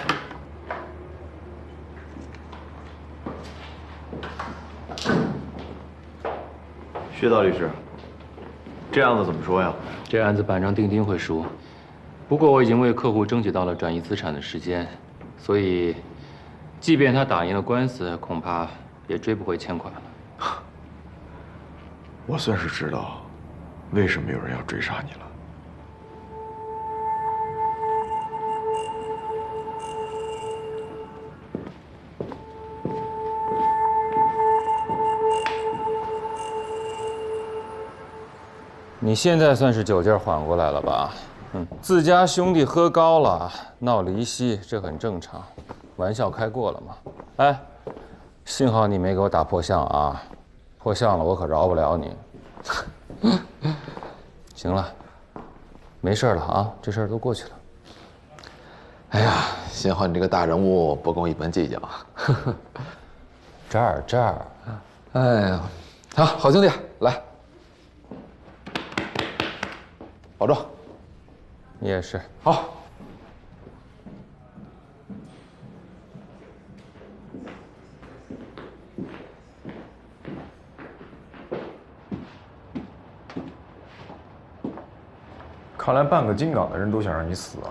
薛道律师，这案子怎么说呀？这案子板上钉钉会输，不过我已经为客户争取到了转移资产的时间，所以，即便他打赢了官司，恐怕也追不回欠款了。我算是知道，为什么有人要追杀你了。你现在算是酒劲儿缓过来了吧？自家兄弟喝高了，闹离析，这很正常，玩笑开过了嘛。哎，幸好你没给我打破相啊，破相了我可饶不了你。行了，没事了啊，这事儿都过去了。哎呀，幸好你这个大人物不跟我一般计较。这儿，哎呀，好兄弟，来。保重，你也是。好。看来半个金港的人都想让你死啊！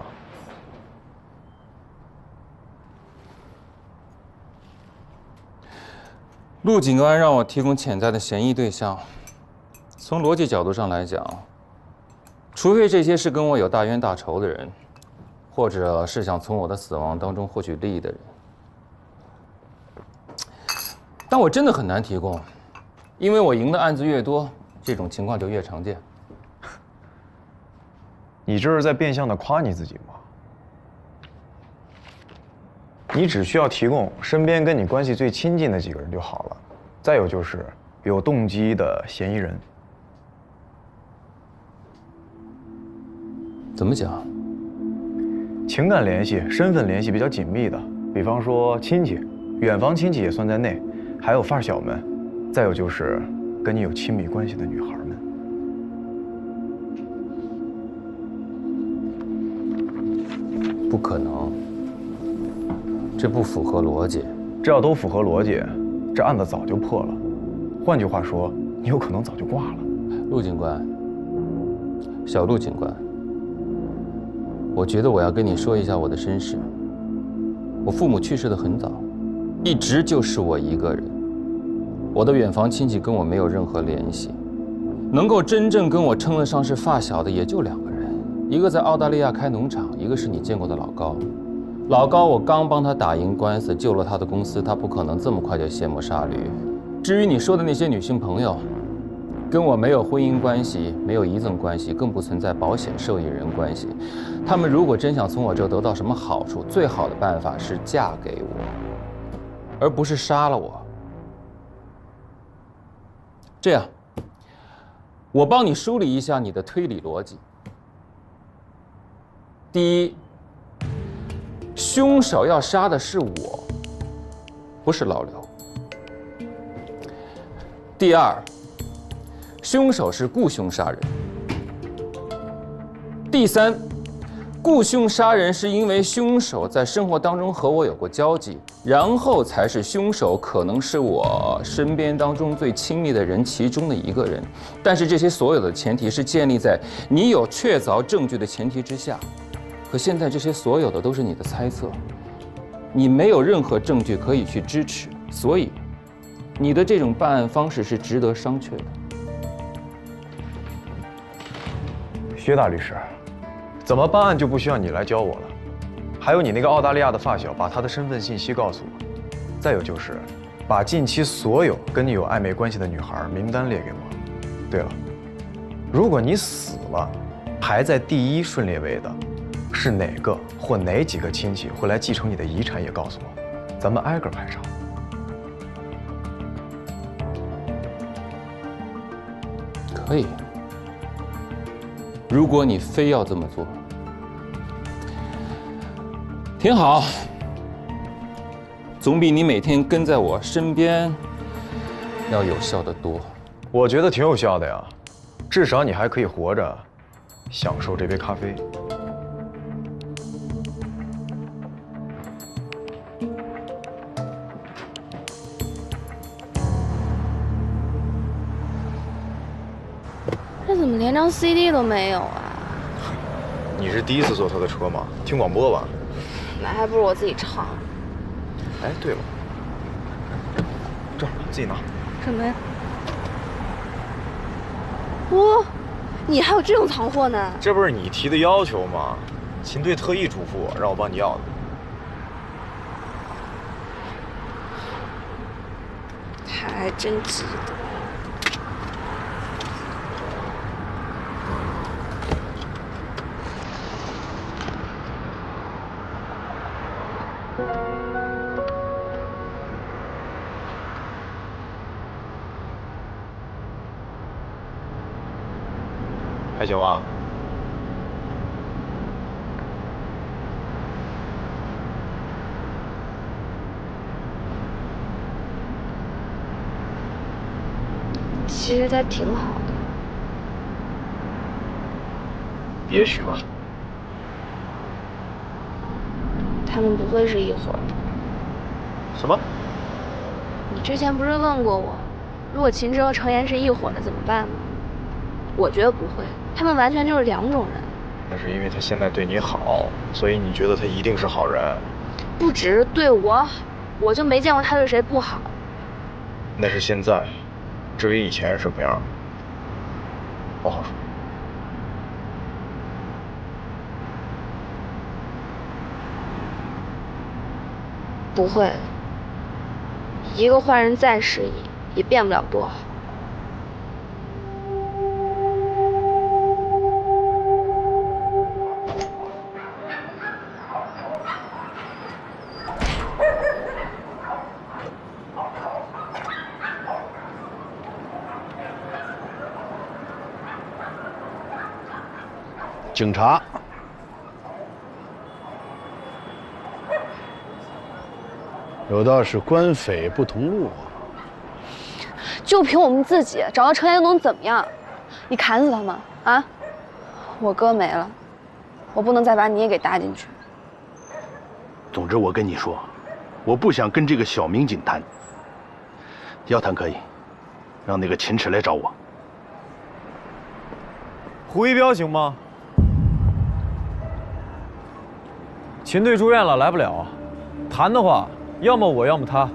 陆警官让我提供潜在的嫌疑对象，从逻辑角度上来讲，除非这些是跟我有大冤大仇的人，或者是想从我的死亡当中获取利益的人，但我真的很难提供，因为我赢的案子越多，这种情况就越常见。你这是在变相的夸你自己吗？你只需要提供身边跟你关系最亲近的几个人就好了，再有就是有动机的嫌疑人。怎么讲？情感联系、身份联系比较紧密的，比方说亲戚、远房亲戚也算在内，还有发小们，再有就是跟你有亲密关系的女孩们。不可能，这不符合逻辑。这要都符合逻辑，这案子早就破了。换句话说，你有可能早就挂了。陆警官，小陆警官，我觉得我要跟你说一下我的身世。我父母去世得很早，一直就是我一个人。我的远房亲戚跟我没有任何联系，能够真正跟我称得上是发小的也就2个人。一个在澳大利亚开农场，一个是你见过的老高。老高，我刚帮他打赢官司，救了他的公司，他不可能这么快就卸磨杀驴。至于你说的那些女性朋友，跟我没有婚姻关系，没有遗赠关系，更不存在保险受益人关系。他们如果真想从我这儿得到什么好处，最好的办法是嫁给我，而不是杀了我。这样，我帮你梳理一下你的推理逻辑。第一，凶手要杀的是我，不是老刘。第二，凶手是雇凶杀人。第三，雇凶杀人是因为凶手在生活当中和我有过交集，然后才是凶手可能是我身边当中最亲密的人其中的一个人。但是这些所有的前提是建立在你有确凿证据的前提之下。可现在这些所有的都是你的猜测，你没有任何证据可以去支持，所以你的这种办案方式是值得商榷的。薛大律师，怎么办案就不需要你来教我了。还有你那个澳大利亚的发小，把他的身份信息告诉我。再有就是，把近期所有跟你有暧昧关系的女孩名单列给我。对了，如果你死了，排在第一顺列位的是哪个或哪几个亲戚会来继承你的遗产，也告诉我，咱们挨个排查。可以，如果你非要这么做，挺好，总比你每天跟在我身边要有效得多。我觉得挺有效的呀，至少你还可以活着，享受这杯咖啡。这怎么连张 CD 都没有啊？你是第一次坐他的车吗？听广播吧。那还不如我自己唱。哎，对了，这儿自己拿。什么呀？哇，你还有这种藏货呢？这不是你提的要求吗？秦队特意嘱咐我让我帮你要的。他还真记得。还行吧。其实他挺好的。也许吧。他们不会是一伙的。什么？你之前不是问过我，如果秦芝和程岩是一伙的怎么办吗？我觉得不会，他们完全就是2种人。那是因为他现在对你好，所以你觉得他一定是好人。不只是对我好，我就没见过他对谁不好。那是现在，至于以前是什么样，不好说。不会，一个坏人再失忆，也变不了多好。警察，有道是官匪不同路啊。就凭我们自己找到程延农怎么样？你砍死他吗？啊！我哥没了，我不能再把你也给搭进去。总之，我跟你说，我不想跟这个小民警谈。要谈可以，让那个秦齿来找我。胡一彪行吗？秦队住院了，来不了。谈的话，要么我，要么他。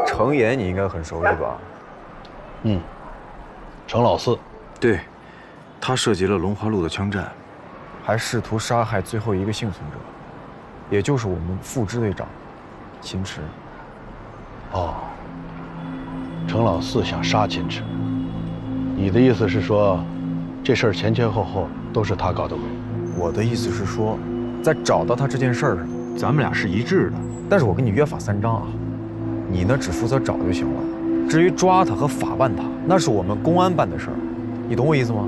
程岩你应该很熟悉吧？嗯，程老四。对，他涉及了龙华路的枪战，还试图杀害最后一个幸存者，也就是我们副支队长秦池。哦，程老四想杀秦池，你的意思是说，这事儿前前后后都是他搞的鬼？我的意思是说，在找到他这件事儿上，咱们俩是一致的。但是我跟你约法三章啊，你呢只负责找就行了，至于抓他和法办他，那是我们公安办的事儿，你懂我意思吗？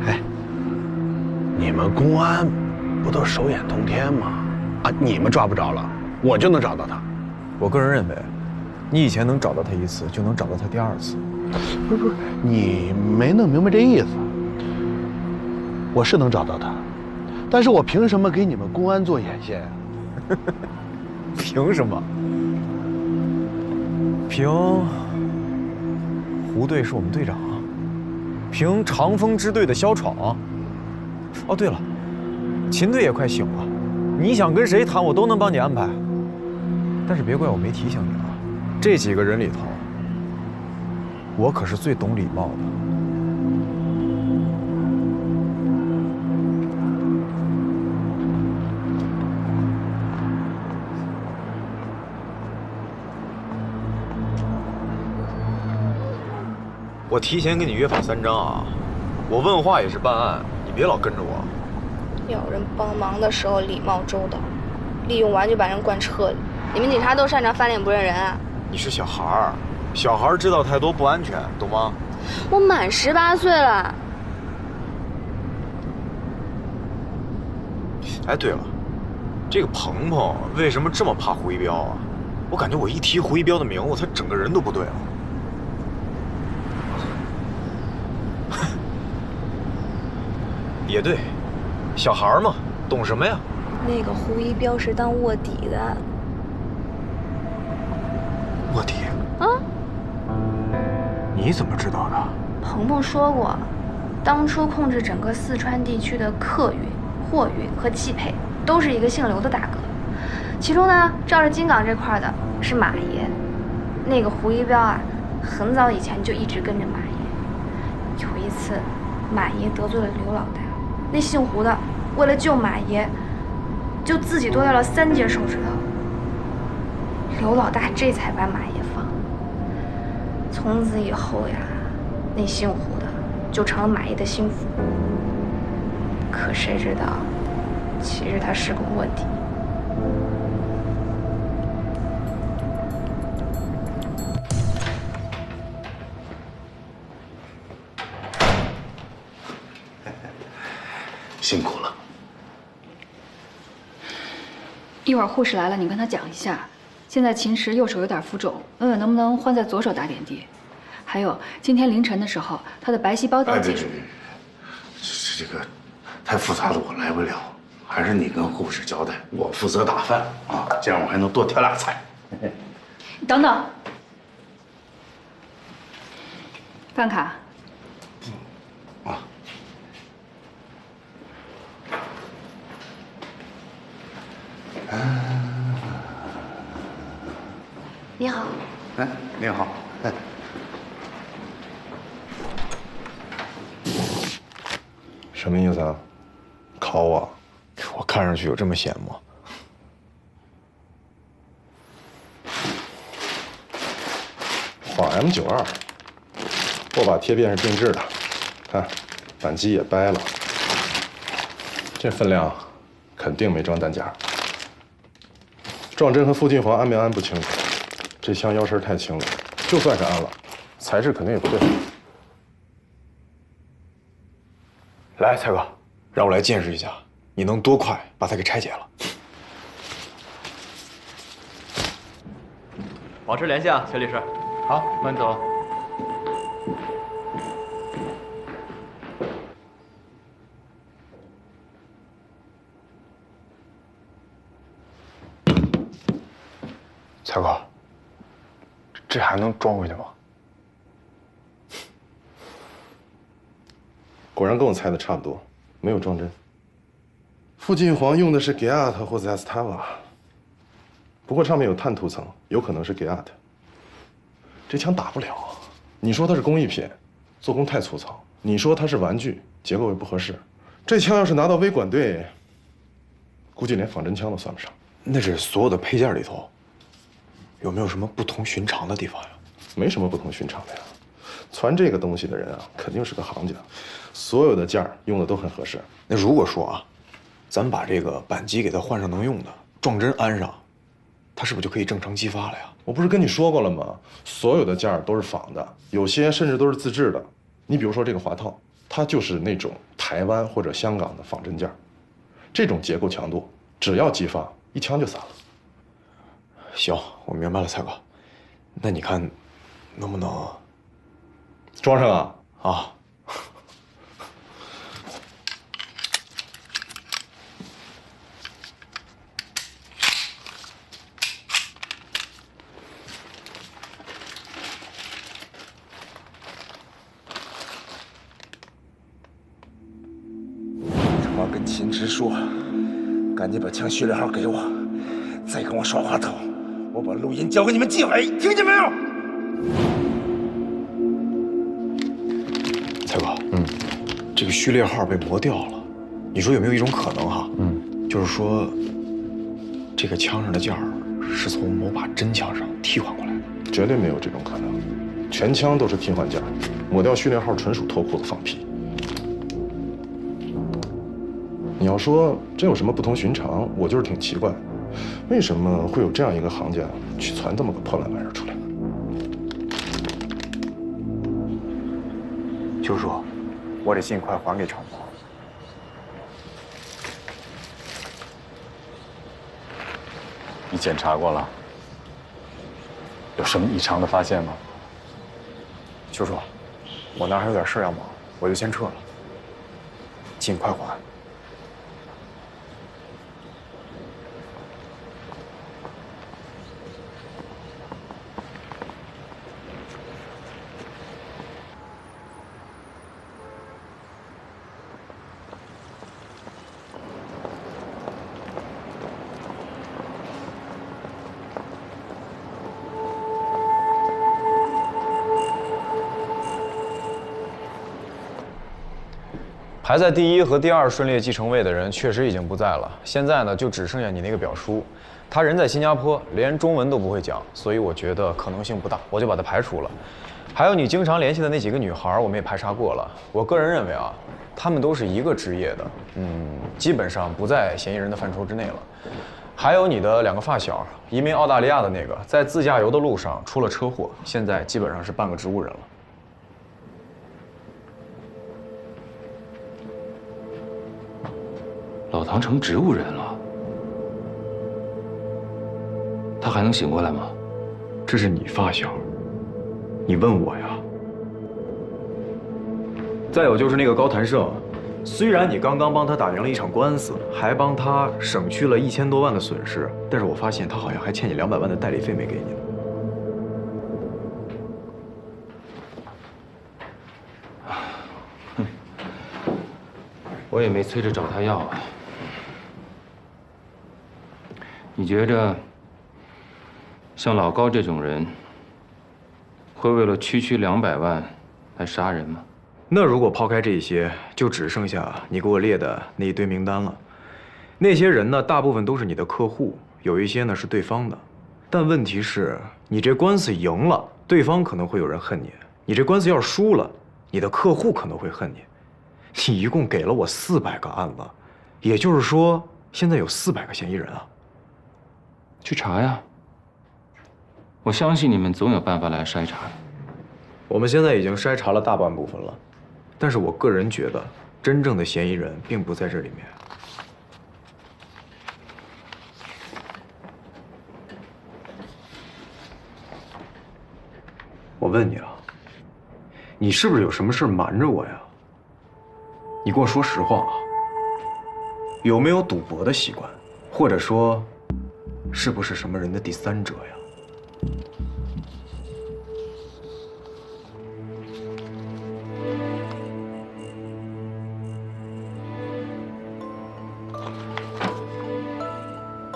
哎，你们公安不都手眼通天吗？啊，你们抓不着了，我就能找到他。我个人认为，你以前能找到他一次，就能找到他第二次。不是，你没弄明白这意思。我是能找到他，但是我凭什么给你们公安做眼线啊？凭什么？凭胡队是我们队长，凭长风支队的萧闯。哦，对了，秦队也快醒了，你想跟谁谈，我都能帮你安排。但是别怪我没提醒你啊，这几个人里头，我可是最懂礼貌的。我提前跟你约法三章啊，我问话也是办案，你别老跟着我。要人帮忙的时候礼貌周到，利用完就把人灌车里。你们警察都擅长翻脸不认人啊！你是小孩儿，小孩儿知道太多不安全，懂吗？我满18岁了。哎，对了，这个鹏鹏为什么这么怕胡一彪啊？我感觉我一提胡一彪的名字，他整个人都不对了。也对，小孩嘛，懂什么呀？那个胡一彪是当卧底的。卧底？啊？你怎么知道的？鹏鹏说过，当初控制整个四川地区的客运、货运和汽配，都是一个姓刘的大哥。其中呢，照着金港这块的是马爷。那个胡一彪啊，很早以前就一直跟着马爷。有一次，马爷得罪了刘老大。那姓胡的为了救马爷，就自己剁掉了3节手指头。刘老大这才把马爷放。从此以后呀，那姓胡的就成了马爷的心腹。可谁知道，其实他是个卧底。辛苦了。一会儿护士来了，你跟他讲一下，现在秦池右手有点浮肿，问问能不能换在左手打点滴。还有今天凌晨的时候，他的白细胞倒计数。这个太复杂的我来不了，还是你跟护士交代，我负责打饭啊，这样我还能多挑俩菜。你等等，饭卡。啊。你好。哎，你好。哎。什么意思啊？考我？我看上去有这么闲吗？仿 M92，握把贴片是定制的，看，扳机也掰了，这分量肯定没装弹夹。撞针和附近环安没安不清楚，这枪腰身太轻了，就算是安了，材质肯定也不对。来，蔡哥，让我来见识一下，你能多快把它给拆解了？保持联系啊，薛律师。好，慢走。蔡哥，这还能装回去吗？果然跟我猜的差不多，没有装针。附近环用的是 Giat 或者 Zastava， 不过上面有碳涂层，有可能是 Giat。这枪打不了，你说它是工艺品，做工太粗糙；你说它是玩具，结构又不合适。这枪要是拿到微管队，估计连仿真枪都算不上。那这所有的配件里头，有没有什么不同寻常的地方呀？没什么不同寻常的呀。传这个东西的人啊，肯定是个行家，所有的件儿用的都很合适。那如果说啊，咱们把这个扳机给它换上能用的，撞针安上，它是不是就可以正常激发了呀？我不是跟你说过了吗？所有的件儿都是仿的，有些甚至都是自制的。你比如说这个滑套，它就是那种台湾或者香港的仿真件儿，这种结构强度，只要激发，一枪就散了。行，我明白了，蔡哥。那你看，能不能装上啊？啊。我跟秦池说，赶紧把枪序列号给我，再跟我耍滑头，我把录音交给你们纪委，听见没有？蔡哥，这个序列号被磨掉了，你说有没有一种可能哈？就是说，这个枪上的件儿是从某把真枪上替换过来的？绝对没有这种可能，全枪都是替换件，抹掉序列号纯属脱裤子放屁。你要说真有什么不同寻常，我就是挺奇怪，为什么会有这样一个行家去传这么个破烂玩意儿出来？就说，我得尽快还给常总。你检查过了？有什么异常的发现吗？就说，我那儿还有点事要忙，我就先撤了。尽快还。排在第1和第2顺列继承位的人确实已经不在了，现在呢就只剩下你那个表叔，他人在新加坡，连中文都不会讲，所以我觉得可能性不大，我就把他排除了。还有你经常联系的那几个女孩，我们也排查过了，我个人认为啊，她们都是一个职业的，基本上不在嫌疑人的范畴之内了。还有你的2个发小，移民澳大利亚的那个，在自驾游的路上出了车祸，现在基本上是半个植物人了。老唐成植物人了，他还能醒过来吗？这是你发小，你问我呀。再有就是那个高谭胜，虽然你刚刚帮他打赢了一场官司，还帮他省去了1000多万的损失，但是我发现他好像还欠你200万的代理费没给你呢。我也没催着找他要啊。你觉着像老高这种人，会为了区200万来杀人吗？那如果抛开这些，就只剩下你给我列的那一堆名单了。那些人呢，大部分都是你的客户，有一些呢是对方的。但问题是，你这官司赢了，对方可能会有人恨你；你这官司要是输了，你的客户可能会恨你。你一共给了我400个案子，也就是说，现在有400个嫌疑人啊。去查呀！我相信你们总有办法来筛查的。我们现在已经筛查了大半部分了，但是我个人觉得，真正的嫌疑人并不在这里面。我问你啊，你是不是有什么事瞒着我呀？你跟我说实话啊，有没有赌博的习惯，或者说，是不是什么人的第三者呀？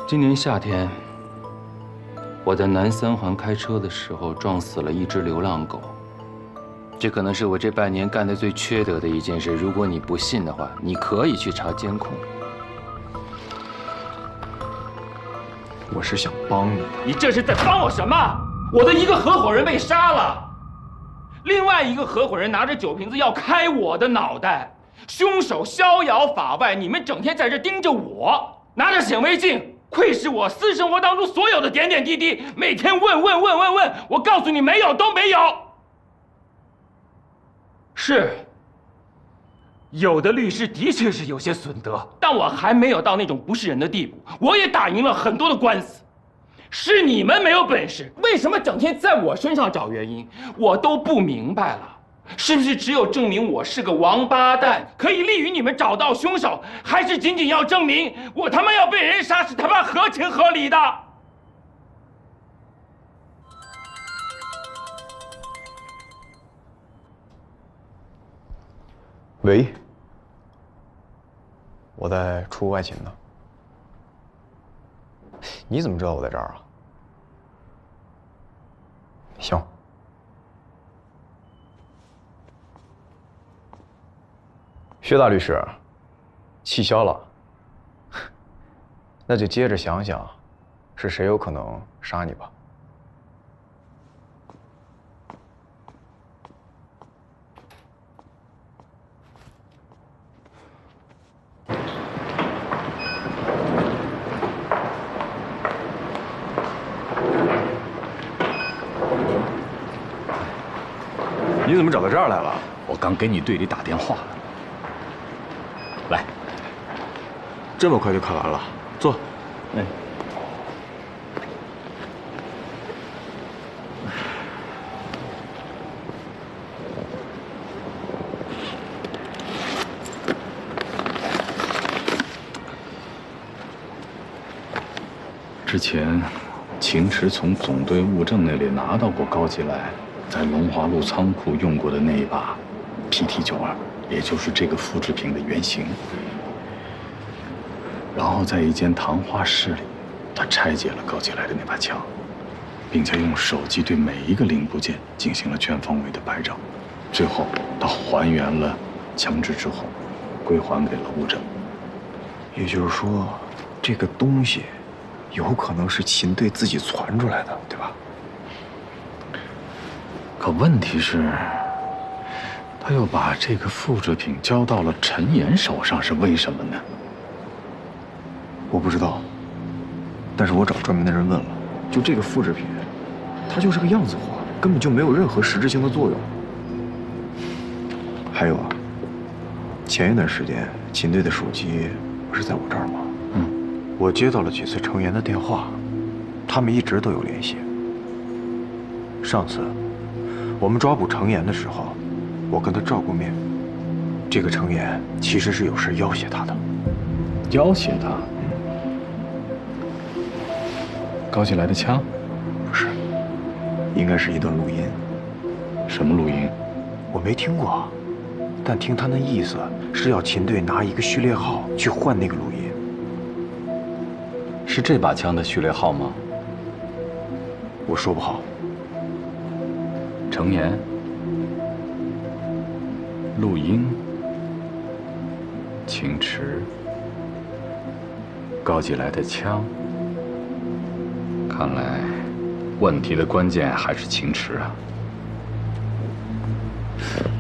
今年夏天，我在南三环开车的时候撞死了一只流浪狗。这可能是我这半年干的最缺德的一件事。如果你不信的话，你可以去查监控。我是想帮你的。你这是在帮我什么？我的一个合伙人被杀了，另外一个合伙人拿着酒瓶子要开我的脑袋，凶手逍遥法外。你们整天在这盯着我，拿着显微镜窥视我私生活当中所有的点点滴滴，每天问。我告诉你，没有都没有。是，有的律师的确是有些损德，但我还没有到那种不是人的地步。我也打赢了很多的官司，是你们没有本事。为什么整天在我身上找原因？我都不明白了，是不是只有证明我是个王八蛋，可以利于你们找到凶手，还是仅仅要证明我他妈要被人杀是他妈合情合理的？喂，我在出外勤呢。你怎么知道我在这儿啊？行。薛大律师，气消了，那就接着想想，是谁有可能杀你吧。你怎么找到这儿来了？我刚给你队里打电话了。来，这么快就看完了，坐。哎。之前，秦池从总队物证那里拿到过高吉来在龙华路仓库用过的那一把 PT-92，也就是这个复制品的原型。然后在一间谈话室里，他拆解了高吉来的那把枪，并且用手机对每一个零部件进行了全方位的拍照。最后，他还原了枪支之后，归还给了物证。也就是说，这个东西有可能是秦队自己传出来的，对吧？可问题是，他又把这个复制品交到了陈岩手上，是为什么呢？我不知道，但是我找专门的人问了，就这个复制品，它就是个样子货，根本就没有任何实质性的作用。还有啊，前一段时间秦队的手机是在我这儿吗？我接到了几次程岩的电话，他们一直都有联系。上次我们抓捕程岩的时候，我跟他照过面。这个程岩其实是有事要挟他的。要挟他？搞起来的枪？不是，应该是一段录音。什么录音？我没听过，但听他那意思是要秦队拿一个序列号去换那个录音。是这把枪的序列号吗？我说不好。程岩，录音，秦池，高季来的枪。看来，问题的关键还是秦池啊。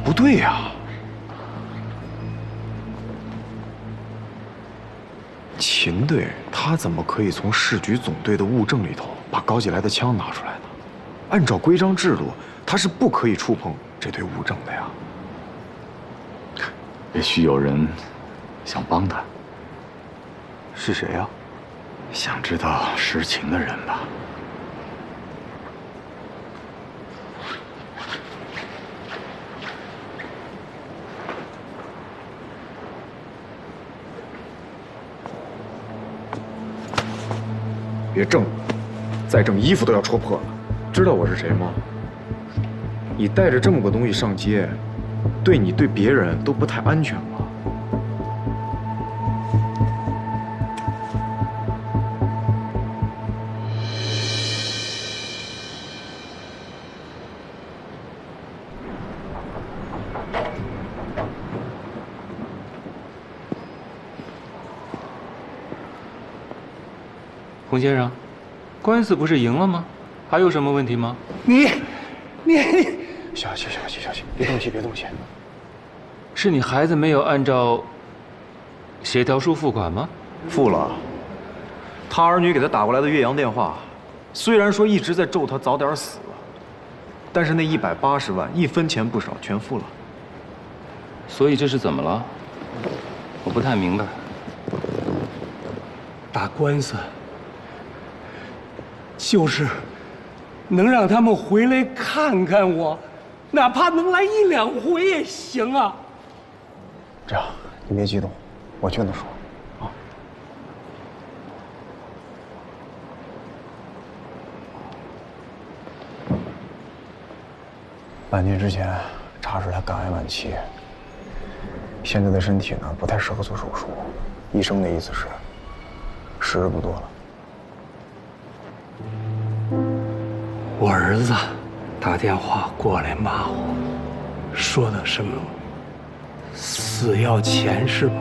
不对呀，秦队他怎么可以从市局总队的物证里头把高季来的枪拿出来呢？按照规章制度，他是不可以触碰这堆物证的呀。也许有人想帮他。是谁呀？想知道实情的人吧。别挣了，再挣衣服都要戳破了。知道我是谁吗？你带着这么个东西上街，对你对别人都不太安全吧？洪先生，官司不是赢了吗？还有什么问题吗？你，小心，别动气，别动气。是你孩子没有按照协调书付款吗？付了。他儿女给他打过来的岳阳电话，虽然说一直在咒他早点死，但是那180万一分钱不少，全付了。所以这是怎么了？我不太明白。打官司就是能让他们回来看看我，哪怕能来1、2回也行啊。这样，你别激动，我劝他说。半年之前查出来肝癌晚期，现在的身体呢不太适合做手术，医生的意思是时日不多了。我儿子打电话过来骂我，说的什么死要钱是吧？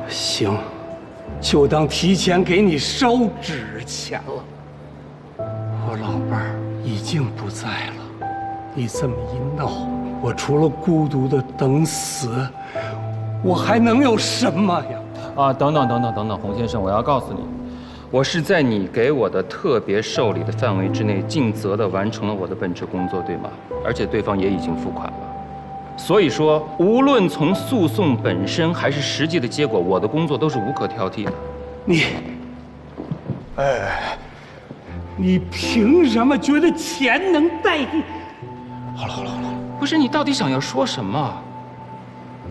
行，就当提前给你烧纸钱了。我老伴儿已经不在了，你这么一闹，我除了孤独的等死，我还能有什么呀？啊，等等，洪先生，我要告诉你，我是在你给我的特别受理的范围之内，尽责地完成了我的本职工作，对吗？而且对方也已经付款了。所以说，无论从诉讼本身还是实际的结果，我的工作都是无可挑剔的。你凭什么觉得钱能代替？好了，不是你到底想要说什么？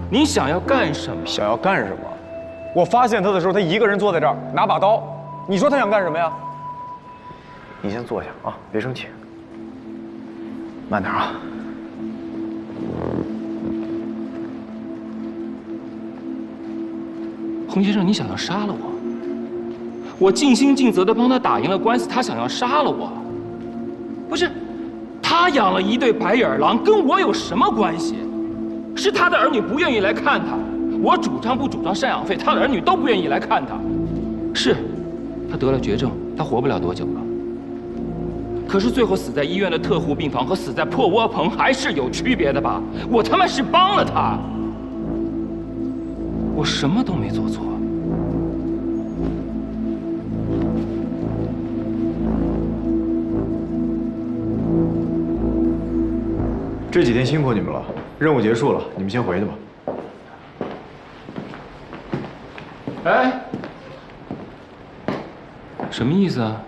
你想要干什么？想要干什么？我发现他的时候，他一个人坐在这儿，拿把刀。你说他想干什么呀？你先坐下啊，别生气。慢点啊。洪先生，你想要杀了我？我尽心尽责地帮他打赢了官司，他想要杀了我？不是，他养了一对白眼狼，跟我有什么关系？是他的儿女不愿意来看他，我主张不主张赡养费，他的儿女都不愿意来看他。是，他得了绝症，他活不了多久了。可是最后死在医院的特护病房和死在破窝棚还是有区别的吧？我他妈是帮了他，我什么都没做错。这几天辛苦你们了，任务结束了，你们先回去吧。哎，什么意思啊？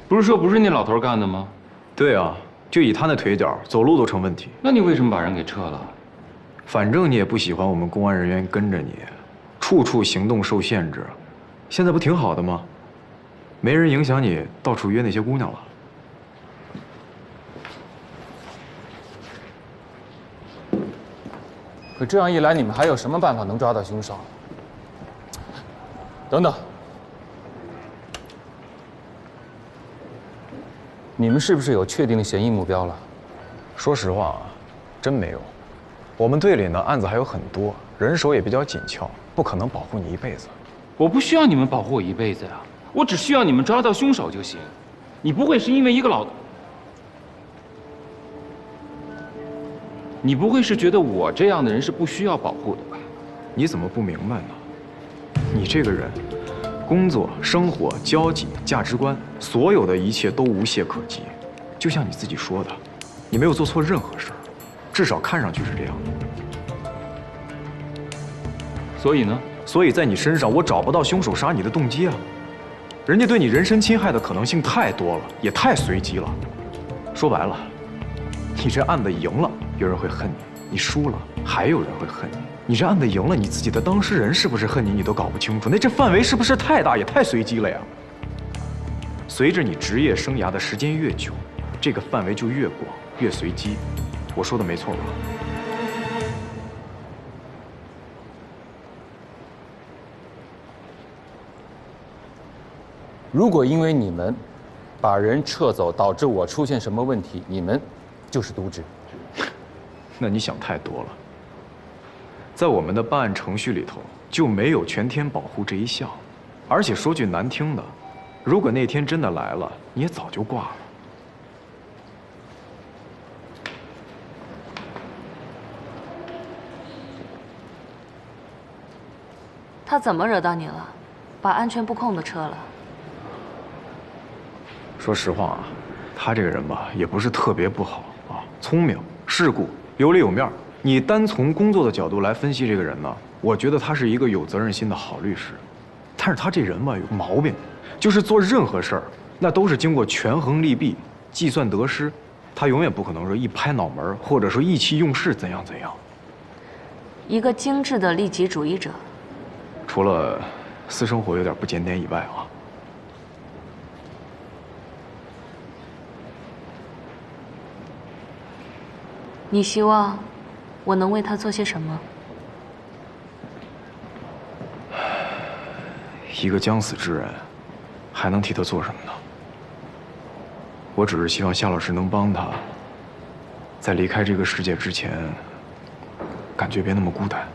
不是说不是那老头干的吗？对啊，就以他那腿脚，走路都成问题。那你为什么把人给撤了？反正你也不喜欢我们公安人员跟着你，处处行动受限制。现在不挺好的吗？没人影响你到处约那些姑娘了。可这样一来，你们还有什么办法能抓到凶手？等等，你们是不是有确定的嫌疑目标了？说实话啊，真没有。我们队里呢案子还有很多，人手也比较紧俏，不可能保护你一辈子。我不需要你们保护我一辈子呀，我只需要你们抓到凶手就行。你不会是因为一个老……你不会是觉得我这样的人是不需要保护的吧？你怎么不明白呢？你这个人，工作、生活、交际、价值观，所有的一切都无懈可击。就像你自己说的，你没有做错任何事儿，至少看上去是这样的。所以呢？所以在你身上，我找不到凶手杀你的动机啊。人家对你人身侵害的可能性太多了，也太随机了。说白了，你这案子赢了，有人会恨你；你输了，还有人会恨你。你这案子赢了，你自己的当事人是不是恨你，你都搞不清楚。那这范围是不是太大，也太随机了呀？随着你职业生涯的时间越久，这个范围就越广，越随机。我说的没错吧？如果因为你们把人撤走导致我出现什么问题，你们就是渎职。那你想太多了。在我们的办案程序里头就没有全天保护这一项，而且说句难听的，如果那天真的来了，你也早就挂了。他怎么惹到你了？把安全部控都撤了。说实话啊，他这个人吧，也不是特别不好啊，聪明、世故、有里有面。你单从工作的角度来分析这个人呢，我觉得他是一个有责任心的好律师。但是他这人吧，有个毛病，就是做任何事儿，那都是经过权衡利弊、计算得失。他永远不可能说一拍脑门，或者说意气用事怎样怎样。一个精致的利己主义者。除了私生活有点不检点以外啊。你希望我能为他做些什么？一个将死之人，还能替他做什么呢？我只是希望夏老师能帮他，在离开这个世界之前，感觉别那么孤单。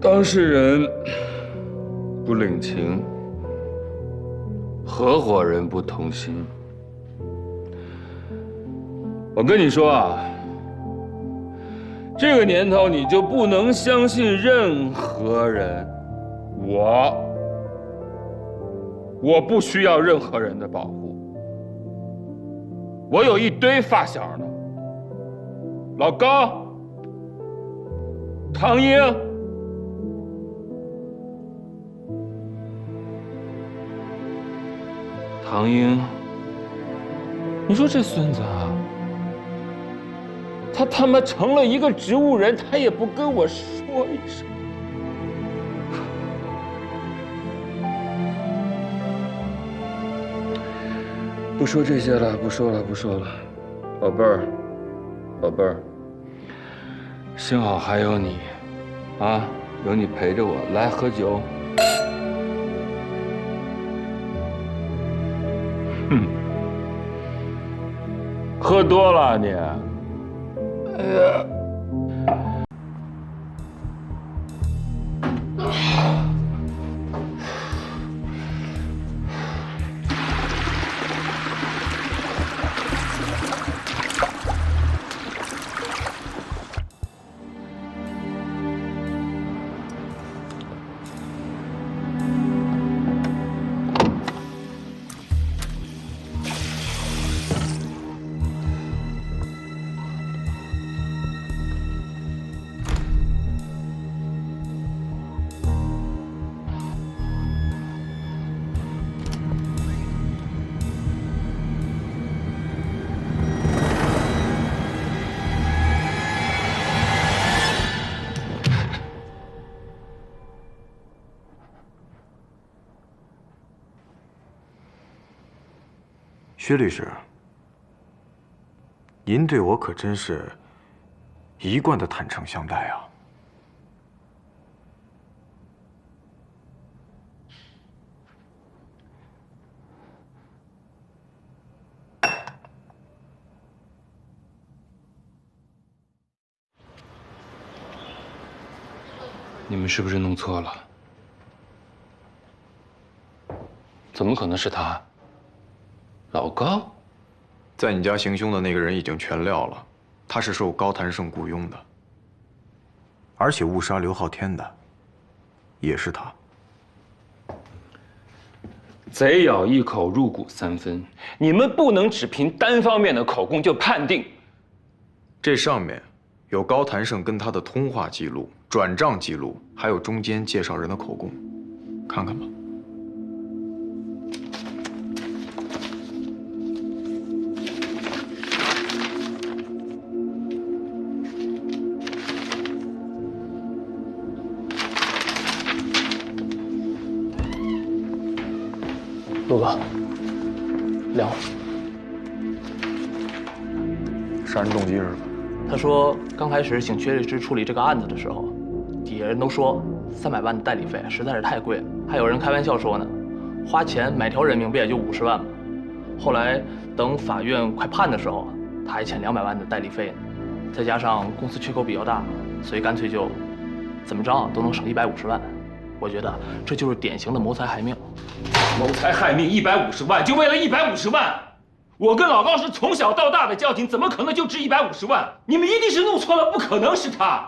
当事人不领情，合伙人不同心。我跟你说啊，这个年头你就不能相信任何人。我不需要任何人的保护。我有一堆发小呢，老高、唐英。唐英，你说这孙子啊，他妈成了一个植物人，他也不跟我说一声。不说这些了，不说了，宝贝儿，宝贝儿，幸好还有你，啊，有你陪着我，来喝酒。哼，喝多了你。哎呀。薛律师，您对我可真是一贯的坦诚相待啊。你们是不是弄错了？怎么可能是他？老高，在你家行凶的那个人已经全撂了，他是受高谭胜雇佣的，而且误杀刘昊天的也是他。贼咬一口，入骨三分。你们不能只凭单方面的口供就判定。这上面有高谭胜跟他的通话记录、转账记录，还有中间介绍人的口供，看看吧。陆哥，聊。杀人动机是什么？他说，刚开始请薛律师处理这个案子的时候，底下人都说300万的代理费实在是太贵了，还有人开玩笑说呢，花钱买条人命不也就50万吗？后来等法院快判的时候，他还欠200万的代理费呢，再加上公司缺口比较大，所以干脆就怎么着都能省150万。我觉得这就是典型的谋财害命。谋财害命，150万，就为了150万？我跟老高是从小到大的交情，怎么可能就值150万？你们一定是弄错了，不可能是他。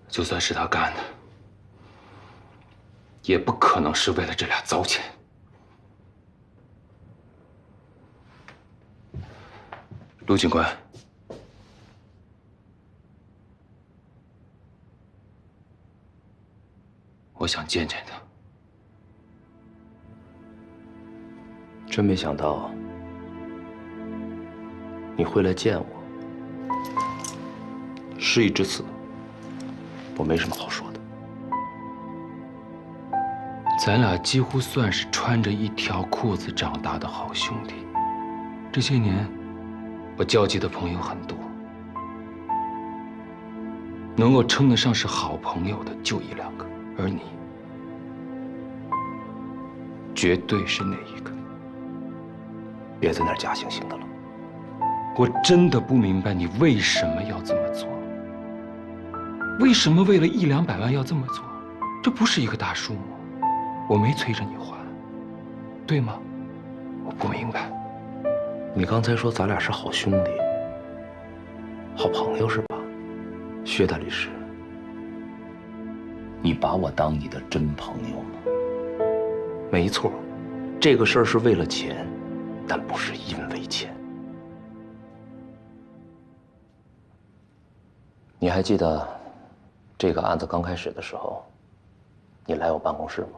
就算是他干的，也不可能是为了这俩糟钱。陆警官，我想见见他。真没想到你会来见我。事已至此，我没什么好说的。咱俩几乎算是穿着一条裤子长大的好兄弟。这些年，我交集的朋友很多，能够称得上是好朋友的就1、2个，而你，绝对是那一个。别在那儿假惺惺的了。我真的不明白你为什么要这么做。为什么为了100、200万要这么做？这不是一个大数目，我没催着你还，对吗？我不明白。你刚才说咱俩是好兄弟、好朋友是吧，薛大律师？你把我当你的真朋友吗？没错，这个事儿是为了钱，但不是因为钱。你还记得这个案子刚开始的时候，你来我办公室吗？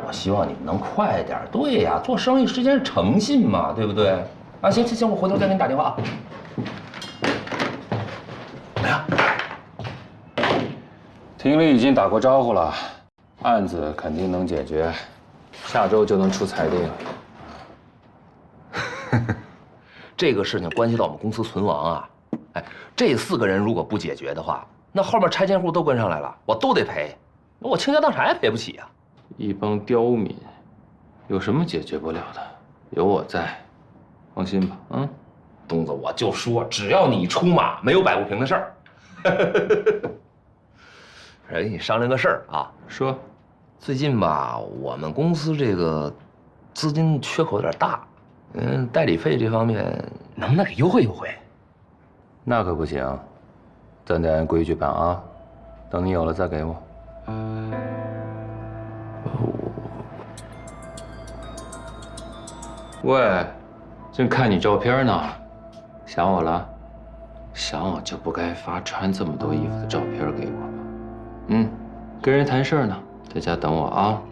我希望你们能快点。对呀，做生意时间是诚信嘛，对不对？啊，行行行，我回头再给你打电话啊。怎么样？厅里已经打过招呼了，案子肯定能解决，下周就能出裁定。这个事情关系到我们公司存亡啊！哎，这4个人如果不解决的话，那后面拆迁户都跟上来了，我都得赔，我倾家荡产也赔不起呀。一帮刁民，有什么解决不了的？有我在，放心吧。嗯，东子，我就说，只要你出马，没有摆不平的事儿。我跟你商量个事儿啊，说，最近吧，我们公司这个资金缺口有点大，代理费这方面能不能给优惠优惠？那可不行，咱得按规矩办啊。等你有了再给我。喂，正看你照片呢，想我了？想我就不该发穿这么多衣服的照片给我。嗯，跟人谈事儿呢，在家等我啊。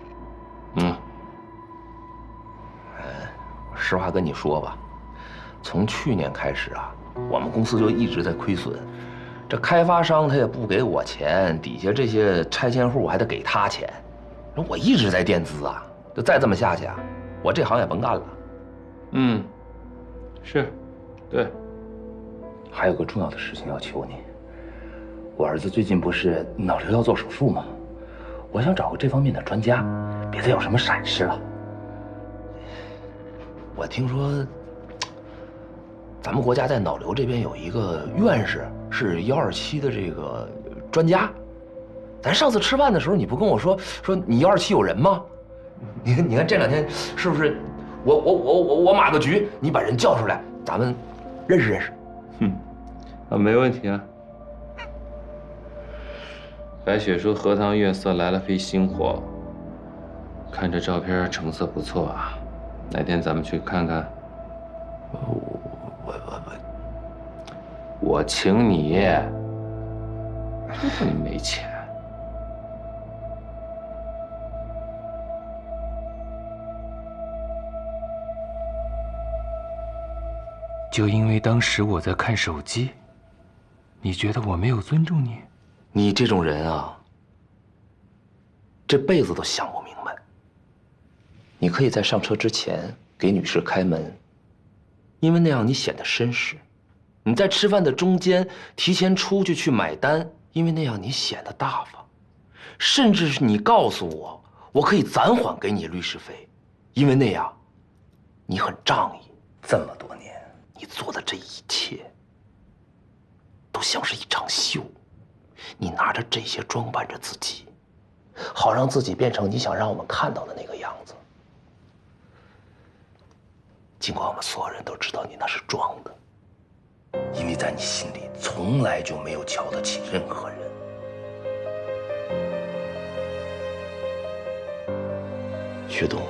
嗯。实话跟你说吧，从去年开始啊，我们公司就一直在亏损。这开发商他也不给我钱，底下这些拆迁户我还得给他钱，我一直在垫资啊。就再这么下去啊，我这行也甭干了。嗯，是，对。还有个重要的事情要求你，我儿子最近不是脑瘤要做手术吗？我想找个这方面的专家，别再有什么闪失了。我听说，咱们国家在脑瘤这边有一个院士，是127的这个专家。咱上次吃饭的时候，你不跟我说你127有人吗？你看这2天是不是？我码个局，你把人叫出来，咱们认识认识。啊，没问题啊。白雪说荷塘月色来了批新货，看这照片成色不错啊，哪天咱们去看看？我请你，就说你没钱。就因为当时我在看手机，你觉得我没有尊重你？你这种人啊，这辈子都想不明白。你可以在上车之前给女士开门，因为那样你显得绅士；你在吃饭的中间提前出去买单，因为那样你显得大方；甚至是你告诉我，我可以暂缓给你律师费，因为那样你很仗义。这么多年，你做的这一切都像是一场秀，你拿着这些装扮着自己，好让自己变成你想让我们看到的那个样子。尽管我们所有人都知道你那是装的，因为在你心里从来就没有瞧得起任何人。薛东，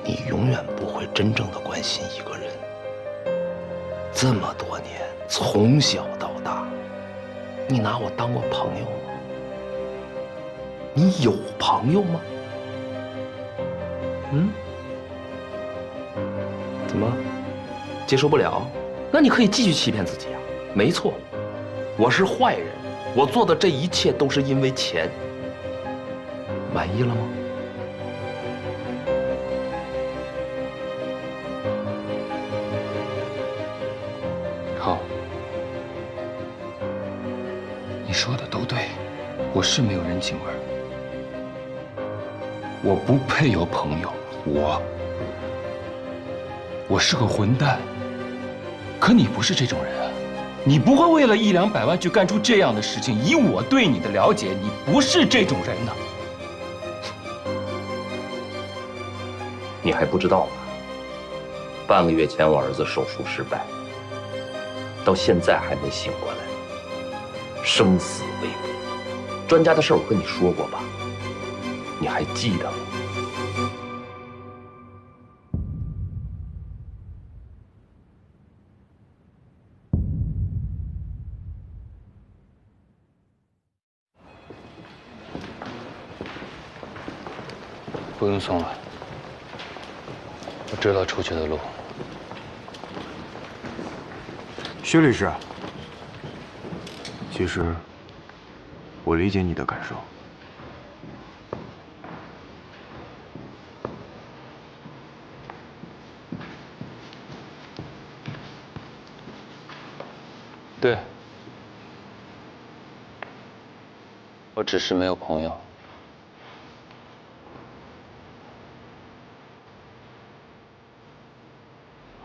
你永远不会真正的关心一个人。这么多年，从小到大，你拿我当过朋友吗？你有朋友吗？怎么接受不了？那你可以继续欺骗自己啊！没错，我是坏人，我做的这一切都是因为钱。满意了吗？好，你说的都对，我是没有人情味儿，我不配有朋友，我是个混蛋。可你不是这种人啊，你不会为了1、200万去干出这样的事情。以我对你的了解，你不是这种人呢。你还不知道吗？半个月前我儿子手术失败，到现在还没醒过来，生死未卜。专家的事我跟你说过吧？你还记得吗？不用送了，我知道出去的路。薛律师，其实我理解你的感受。对，我只是没有朋友。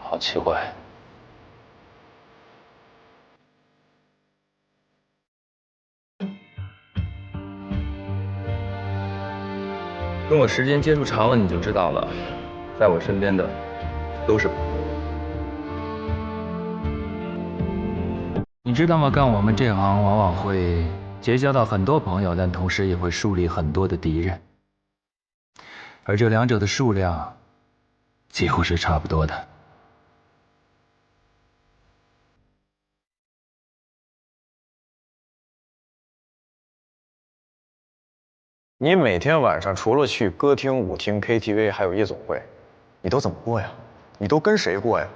好奇怪。跟我时间接触长了，你就知道了，在我身边的都是朋友。你知道吗？干我们这行，往往会结交到很多朋友，但同时也会树立很多的敌人，而这两者的数量几乎是差不多的。你每天晚上除了去歌厅、舞厅、KTV， 还有夜总会，你都怎么过呀？你都跟谁过呀？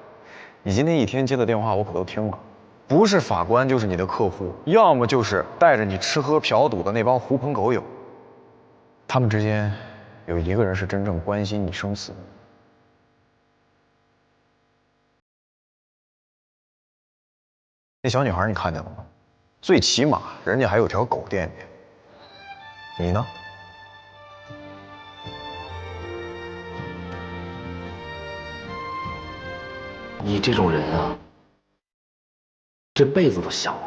你今天一天接的电话我可都听了，不是法官就是你的客户，要么就是带着你吃喝嫖赌的那帮狐朋狗友。他们之间有一个人是真正关心你生死的。那小女孩你看见了吗？最起码人家还有条狗惦记。你呢？你这种人啊，这辈子都想不